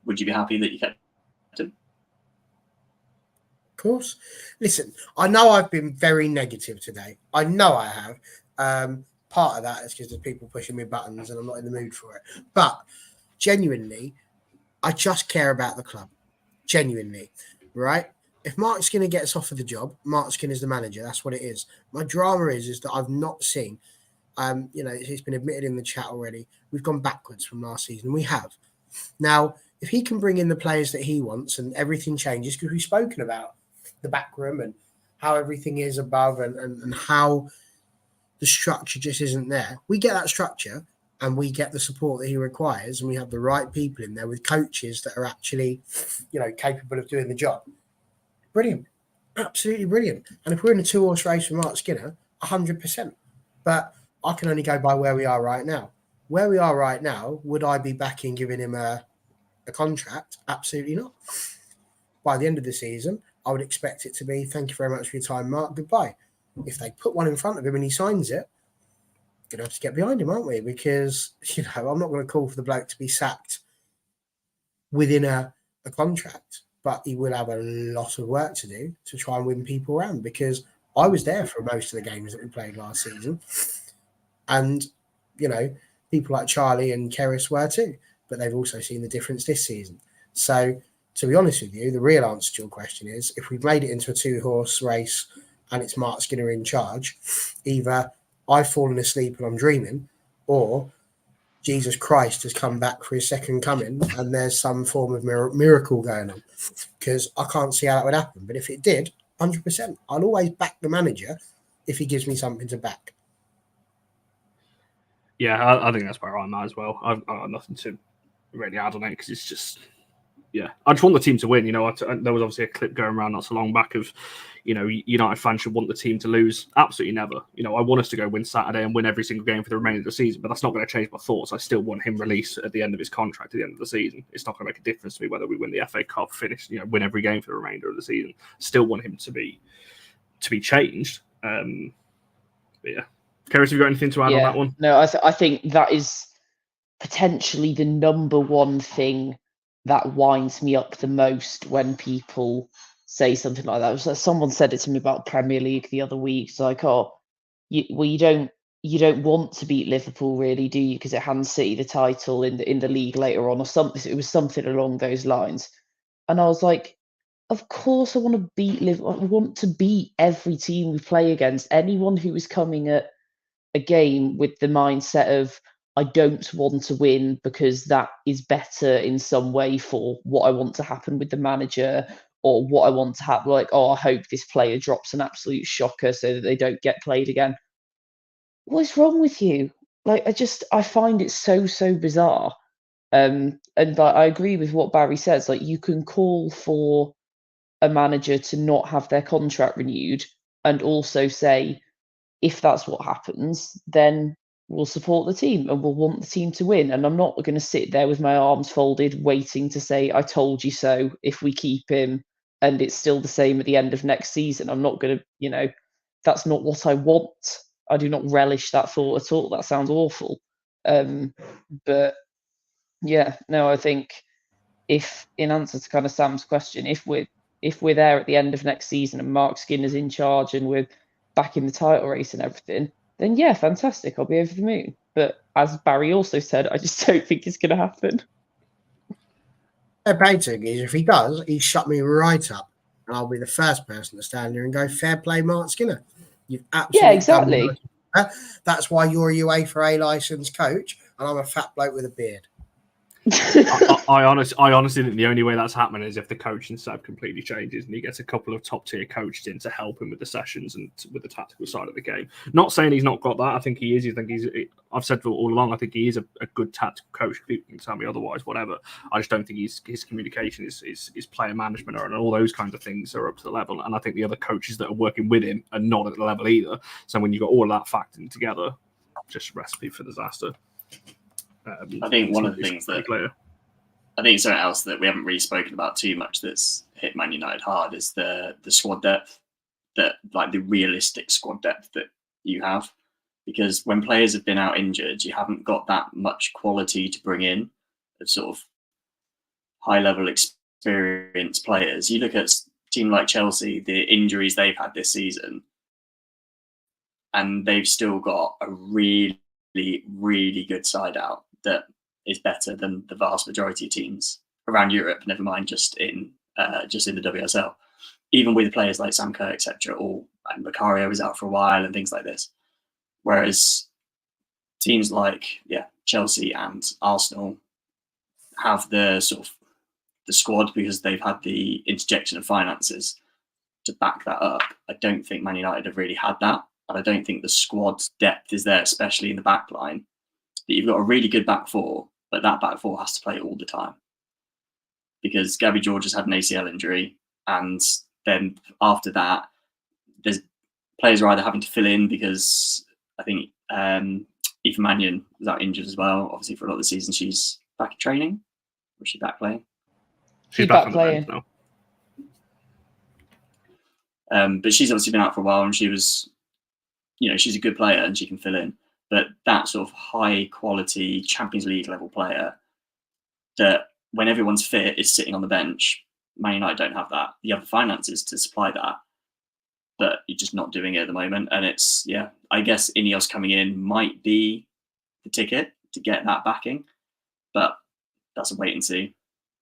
Speaker 2: would you be happy that you kept him?
Speaker 4: Of course. Listen, I know I've been very negative today. I know I have. Part of that is because there's people pushing me buttons and I'm not in the mood for it. But genuinely, I just care about the club. Genuinely, right? If Mark Skinner gets offered the job, Mark Skinner is the manager. That's what it is. My drama is that I've not seen, it's been admitted in the chat already, we've gone backwards from last season. We have. Now, if he can bring in the players that he wants and everything changes, because we've spoken about the back room and how everything is above and how the structure just isn't there. We get that structure and we get the support that he requires and we have the right people in there with coaches that are actually, capable of doing the job. Brilliant. Absolutely brilliant. And if we're in a 2-horse race with Mark Skinner, 100%. But I can only go by where we are right now. Where we are right now, would I be backing giving him a contract? Absolutely not. By the end of the season, I would expect it to be, thank you very much for your time, Mark, goodbye. If they put one in front of him and he signs it, we're going to have to get behind him, aren't we? Because, I'm not going to call for the bloke to be sacked within a contract, but he will have a lot of work to do to try and win people around, because I was there for most of the games that we played last season. And, you know, people like Charlie and Keris were too, but they've also seen the difference this season. So, to be honest with you, the real answer to your question is, if we've made it into a 2-horse race and it's Mark Skinner in charge, either I've fallen asleep and I'm dreaming, or Jesus Christ has come back for his second coming and there's some form of miracle going on. Because I can't see how that would happen. But if it did, 100%, I'll always back the manager if he gives me something to back.
Speaker 1: Yeah, I think that's where I'm at as well. I've got nothing to really add on it because it's just, yeah, I just want the team to win. You know, there was obviously a clip going around not so long back of, you know, United fans should want the team to lose. Absolutely never. You know, I want us to go win Saturday and win every single game for the remainder of the season, but that's not going to change my thoughts. I still want him released at the end of his contract at the end of the season. It's not going to make a difference to me whether we win the FA Cup, finish, you know, win every game for the remainder of the season. Still want him to be changed. But yeah. Keris, have you got anything to add on that one?
Speaker 3: No, I think that is potentially the number one thing that winds me up the most when people say something like that. It was like someone said it to me about Premier League the other week. It's like, oh, you don't want to beat Liverpool, really, do you? Because it hands City the title in the league later on, or something. It was something along those lines. And I was like, of course I want to beat Liverpool. I want to beat every team we play against. Anyone who is coming at a game with the mindset of, I don't want to win because that is better in some way for what I want to happen with the manager, or what I want to have, like, oh, I hope this player drops an absolute shocker so that they don't get played again. What's wrong with you? Like, I find it so bizarre. And I agree with what Barry says. Like, you can call for a manager to not have their contract renewed and also say, if that's what happens, then we'll support the team and we'll want the team to win. And I'm not going to sit there with my arms folded waiting to say, I told you so, if we keep him and it's still the same at the end of next season. I'm not going to, you know, that's not what I want. I do not relish that thought at all. That sounds awful. But yeah, no, I think if, in answer to kind of Sam's question, if we're there at the end of next season and Mark Skinner's in charge and we're back in the title race and everything, then yeah, fantastic. I'll be over the moon. But as Barry also said, I just don't think it's going to happen.
Speaker 4: The bad thing is, if he does, he shut me right up, and I'll be the first person to stand there and go, "Fair play, Mark Skinner. You've absolutely
Speaker 3: exactly.
Speaker 4: done well." That's why you're a UEFA licensed coach, and I'm a fat bloke with a beard.
Speaker 1: I honestly think the only way that's happening is if the coaching staff completely changes and he gets a couple of top tier coaches in to help him with the sessions and with the tactical side of the game. Not saying he's not got that. I think he is. I've said all along, I think he is a good tactical coach. People can tell me otherwise, whatever. I just don't think his communication is player management and all those kinds of things are up to the level. And I think the other coaches that are working with him are not at the level either. So when you've got all that factored together, just a recipe for disaster.
Speaker 2: I think one of the things that I think something else that we haven't really spoken about too much that's hit Man United hard is the squad depth, that like the realistic squad depth that you have, because when players have been out injured, you haven't got that much quality to bring in of sort of high level experienced players. You look at a team like Chelsea, the injuries they've had this season, and they've still got a really good side out that is better than the vast majority of teams around Europe, never mind just in the WSL. Even with players like Sam Kerr, etc., and Macario was out for a while and things like this. Whereas teams like Chelsea and Arsenal have the sort of the squad because they've had the interjection of finances to back that up. I don't think Man United have really had that, and I don't think the squad depth is there, especially in the back line. That you've got a really good back four, but that back four has to play all the time because Gabby George has had an ACL injury, and then after that, there's players are either having to fill in because I think Aoife Mannion was out injured as well. Obviously, for a lot of the season, she's back in training. Was she back playing?
Speaker 3: She's back playing
Speaker 2: now. But she's obviously been out for a while, and she was, she's a good player and she can fill in. But that sort of high quality Champions League level player that when everyone's fit is sitting on the bench, Man United don't have that. You have the finances to supply that. but you're just not doing it at the moment. And it's, I guess Ineos coming in might be the ticket to get that backing, but that's a wait and see.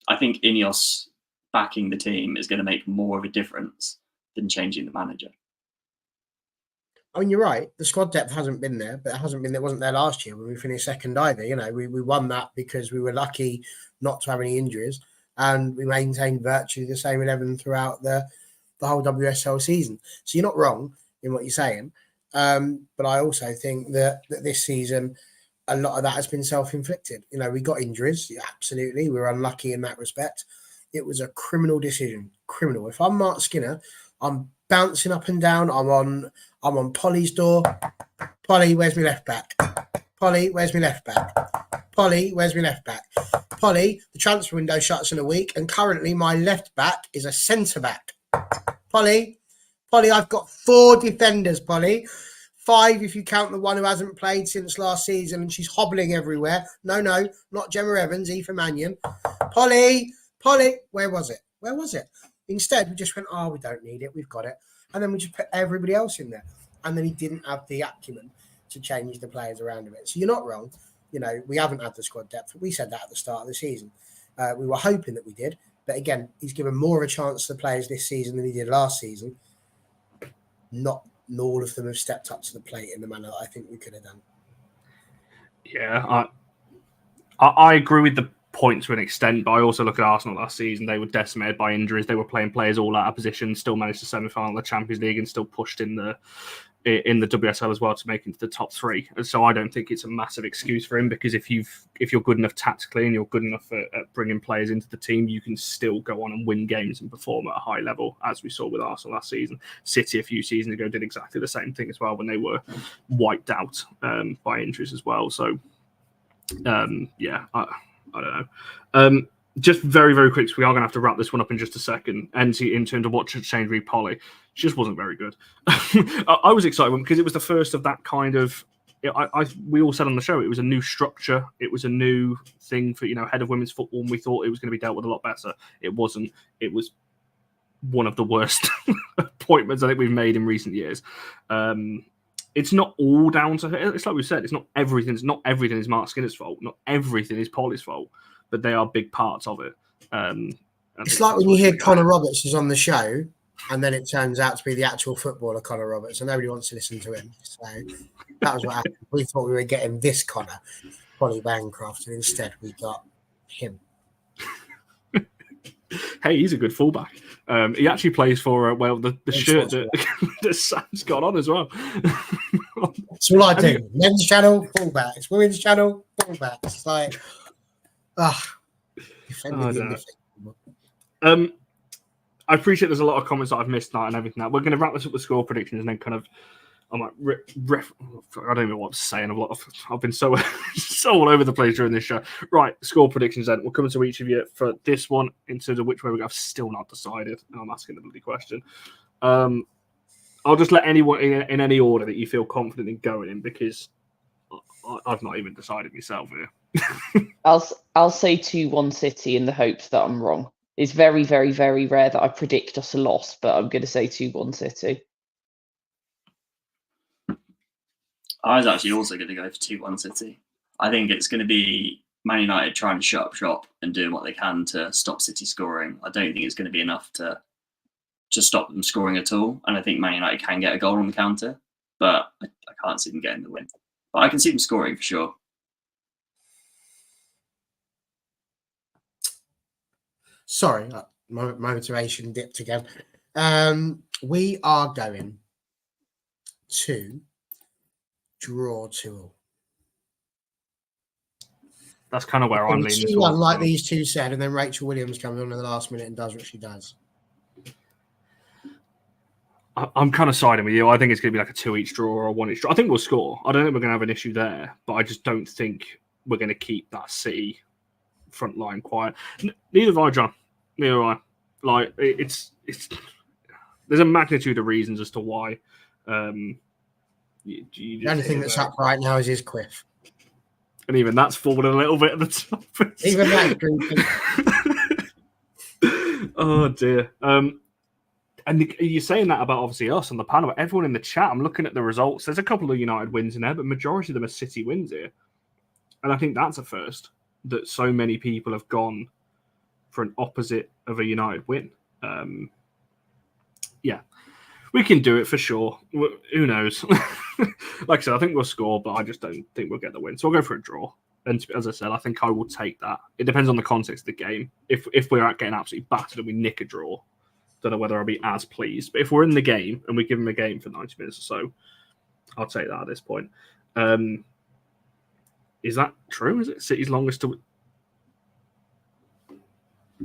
Speaker 2: I think Ineos backing the team is going to make more of a difference than changing the manager.
Speaker 4: I mean, you're right. The squad depth hasn't been there, but it wasn't there last year when we finished second either. You know, we won that because we were lucky not to have any injuries, and we maintained virtually the same 11 throughout the whole WSL season. So you're not wrong in what you're saying. But I also think that this season, a lot of that has been self-inflicted. You know, we got injuries. Absolutely. We were unlucky in that respect. It was a criminal decision. Criminal. If I'm Mark Skinner, I'm bouncing up and down. I'm on Polly's door. Polly, where's my left back? Polly, where's my left back? Polly, where's my left back? Polly, the transfer window shuts in a week, and currently my left back is a centre back. Polly, I've got 4 defenders, Polly. 5 if you count the one who hasn't played since last season, and she's hobbling everywhere. No, not Gemma Evans, Aoife Mannion. Polly, where was it? Instead, we just went, we don't need it, we've got it. And then we just put everybody else in there. And then he didn't have the acumen to change the players around him. So you're not wrong. You know, we haven't had the squad depth. We said that at the start of the season. We were hoping that we did. But again, he's given more of a chance to the players this season than he did last season. Not all of them have stepped up to the plate in the manner that I think we could have done.
Speaker 1: Yeah, I agree with the point to an extent, but I also look at Arsenal last season. They were decimated by injuries. They were playing players all out of position, still managed to semi-final of the Champions League and still pushed in the WSL as well to make into the top 3. And so I don't think it's a massive excuse for him, because if you're good enough tactically and you're good enough at bringing players into the team, you can still go on and win games and perform at a high level, as we saw with Arsenal last season. City a few seasons ago did exactly the same thing as well when they were wiped out by injuries as well. So I don't know. Just very, very quick, so we are going to have to wrap this one up in just a second. And in terms of what should change with Polly, she just wasn't very good. I was excited because it was the first of that kind of. We all said on the show it was a new structure. It was a new thing for head of women's football, and we thought it was going to be dealt with a lot better. It wasn't. It was one of the worst appointments I think we've made in recent years. It's not all down to her. It's like we said, it's not everything. Not everything is Mark Skinner's fault. Not everything is Polly's fault, but they are big parts of it.
Speaker 4: It's like when you hear Connor Roberts is on the show, and then it turns out to be the actual footballer Connor Roberts, and nobody wants to listen to him. So that was what happened. We thought we were getting this Connor, Polly Bancroft, and instead we got him.
Speaker 1: Hey, he's a good fullback. He actually plays for the shirt that Sam's got on as well.
Speaker 4: That's all I do. Men's channel, fullbacks. Women's channel, fullbacks. It's like,
Speaker 1: I appreciate there's a lot of comments that I've missed now and everything. We're going to wrap this up with score predictions and then kind of. I'm like, I don't even know what to say. And I've been so all over the place during this show. Right, score predictions then. We'll come to each of you for this one in terms of which way we go. I've still not decided, and I'm asking the bloody question. I'll just let anyone in any order that you feel confident in going in, because I've not even decided myself here.
Speaker 3: I'll say 2-1 City in the hopes that I'm wrong. It's very, very, very rare that I predict us a loss, but I'm going to say 2-1 City.
Speaker 2: I was actually also going to go for 2-1 City. I think it's going to be Man United trying to shut up shop and doing what they can to stop City scoring. I don't think it's going to be enough to stop them scoring at all. And I think Man United can get a goal on the counter, but I can't see them getting the win. But I can see them scoring for sure.
Speaker 4: Sorry, my motivation dipped again. We are going to draw 2-2.
Speaker 1: That's kind of where I'm leaning.
Speaker 4: 2-1, like these two said, and then Rachel Williams comes on in the last minute and does what she does.
Speaker 1: I'm kind of siding with you. I think it's going to be like a 2-each draw or a 1-each draw. I think we'll score. I don't think we're going to have an issue there, but I just don't think we're going to keep that City front line quiet. Neither have I, John. Neither have I. Like, it's there's a magnitude of reasons as to why.
Speaker 4: The only thing that's up right now is his quiff.
Speaker 1: And even that's fallen a little bit at the top.
Speaker 4: Even that.
Speaker 1: Oh, dear. And you're saying that about obviously us on the panel, but everyone in the chat. I'm looking at the results. There's a couple of United wins in there, but majority of them are City wins here. And I think that's a first that so many people have gone for an opposite of a United win. Yeah, we can do it for sure. Who knows? Like I said, I think we'll score, but I just don't think we'll get the win. So I'll go for a draw. And as I said, I think I will take that. It depends on the context of the game. If we're out getting absolutely battered and we nick a draw, don't know whether I'll be as pleased. But if we're in the game and we give them a game for 90 minutes or so, I'll take that at this point. Is that true? Is it City's longest to...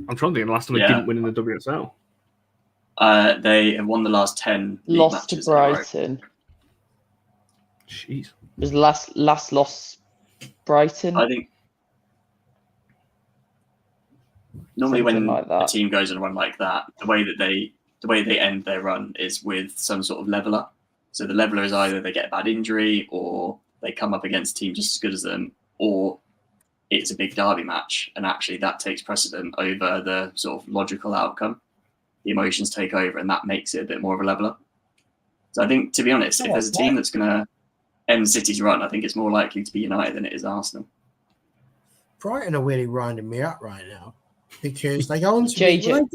Speaker 1: I'm trying to think of the last time they didn't win in the WSL.
Speaker 2: They have won the last 10 league
Speaker 3: Lost
Speaker 2: matches.
Speaker 3: to Brighton.
Speaker 1: Jeez.
Speaker 3: Was last loss Brighton?
Speaker 2: I think normally
Speaker 3: Something
Speaker 2: when
Speaker 3: like
Speaker 2: a
Speaker 3: that.
Speaker 2: team goes on a run like that, the way they end their run is with some sort of leveler. So the leveler is either they get a bad injury or they come up against a team just as good as them, or it's a big derby match, and actually that takes precedent over the sort of logical outcome. The emotions take over, and that makes it a bit more of a leveler. So I think, to be honest, if there's a team that's going to end City's run, I think it's more likely to be United than it is Arsenal.
Speaker 4: Brighton are really winding me up right now because they go on to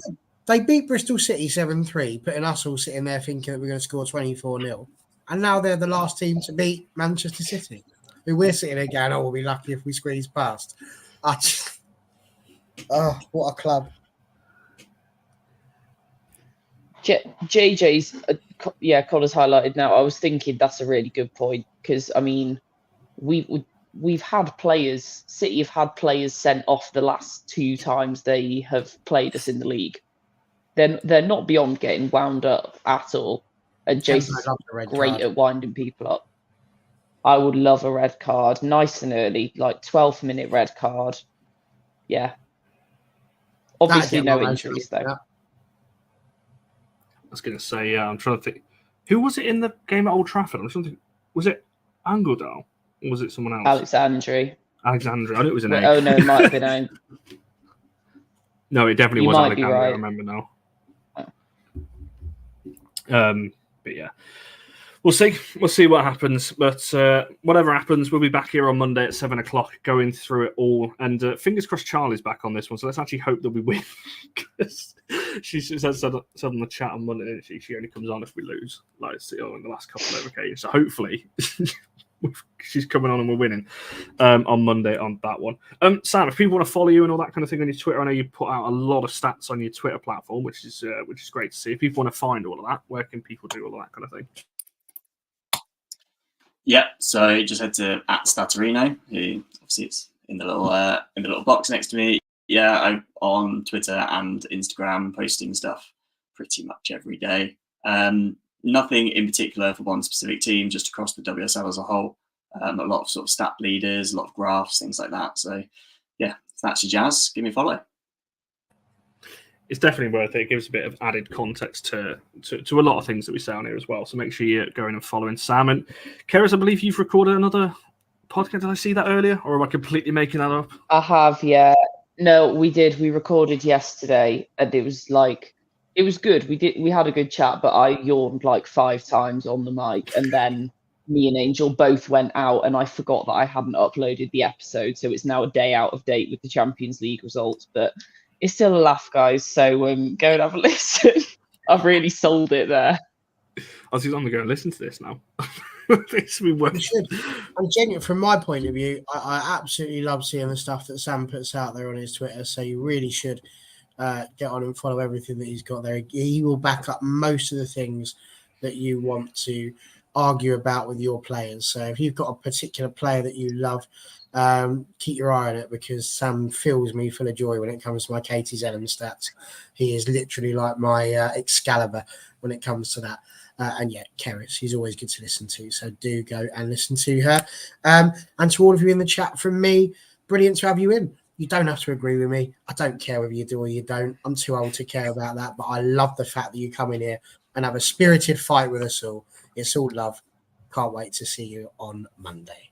Speaker 4: they beat Bristol City 7-3, putting us all sitting there thinking that we're going to score 24-0. And now they're the last team to beat Manchester City, who we're sitting there going, we'll be lucky if we squeeze past. What a club.
Speaker 3: JJ's, Connor's highlighted now. I was thinking that's a really good point because, I mean, we've had players, City have had players sent off the last 2 times they have played us in the league. They're not beyond getting wound up at all. And Jason's great at winding people up. I would love a red card, nice and early, like 12th minute red card. Yeah. Obviously, no injuries though.
Speaker 4: Yeah.
Speaker 1: I was going to say, I'm trying to think. Who was it in the game at Old Trafford? I'm trying to think. Was it Angledal? Or was it someone else?
Speaker 3: Alexandre.
Speaker 1: I knew it was an A.
Speaker 3: Oh, no, it might have been A.
Speaker 1: No, it definitely was Alexandre. Right. I remember now. But yeah, we'll see. We'll see what happens. But whatever happens, we'll be back here on Monday at 7:00 going through it all. And fingers crossed Charlie's back on this one. So let's actually hope that we win. She said on the chat on Monday, didn't she? She only comes on if we lose, like in the last couple of occasions. So hopefully she's coming on and we're winning on Monday on that one. Sam, if people want to follow you and all that kind of thing on your Twitter, I know you put out a lot of stats on your Twitter platform, which is great to see. If people want to find all of that, where can people do all of that kind of thing?
Speaker 2: Yeah, so just head to @Statorino, who obviously it's in the little box next to me. Yeah, I'm on Twitter and Instagram posting stuff pretty much every day. Nothing in particular for one specific team, just across the WSL as a whole. A lot of sort of stat leaders, a lot of graphs, things like that. So, yeah, if that's your jazz, give me a follow.
Speaker 1: It's definitely worth it. It gives a bit of added context to a lot of things that we say on here as well. So make sure you're going and following Sam. And Keris, I believe you've recorded another podcast. Did I see that earlier? Or am I completely making that up?
Speaker 3: I have, yeah. No, we did. We recorded yesterday and it was good. We had a good chat, but I yawned like 5 times on the mic, and then me and Angel both went out and I forgot that I hadn't uploaded the episode, so it's now a day out of date with the Champions League results, but it's still a laugh, guys, so go and have a listen. I've really sold it there.
Speaker 1: I'm going to go and listen to this now. This will be worth.
Speaker 4: You should. I'm genuine. From my point of view, I absolutely love seeing the stuff that Sam puts out there on his Twitter, so you really should get on and follow everything that he's got there. He will back up most of the things that you want to argue about with your players. So if you've got a particular player that you love, keep your eye on it, because Sam fills me full of joy when it comes to my Katie Zellum stats. He is literally like my Excalibur when it comes to that. And yeah, Keris, she's always good to listen to. So do go and listen to her. And to all of you in the chat from me, brilliant to have you in. You don't have to agree with me. I don't care whether you do or you don't. I'm too old to care about that. But I love the fact that you come in here and have a spirited fight with us all. It's all love. Can't wait to see you on Monday.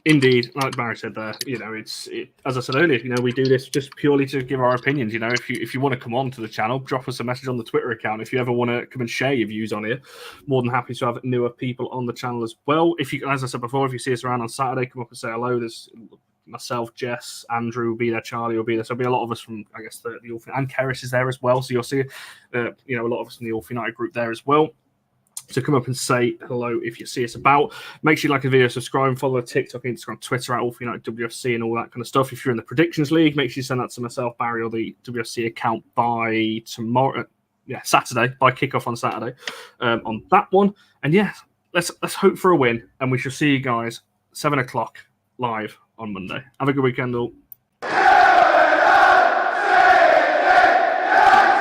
Speaker 1: Indeed, like Barry said there, as I said earlier, we do this just purely to give our opinions. If you want to come on to the channel, drop us a message on the Twitter account. If you ever want to come and share your views on here, more than happy to have newer people on the channel as well. If you, as I said before, if you see us around on Saturday, come up and say hello. There's myself, Jess, Andrew will be there, Charlie will be there. So there'll be a lot of us from, I guess, the All and Keris is there as well. So you'll see, a lot of us in the All United group there as well. So come up and say hello if you see us about. Make sure you like the video, subscribe, and follow TikTok, Instagram, Twitter at All United WFC and all that kind of stuff. If you're in the Predictions League, make sure you send that to myself, Barry, or the WFC account by tomorrow. Saturday, by kickoff on Saturday on that one. And let's hope for a win, and we shall see you guys 7 o'clock live on Monday. Have a good weekend all.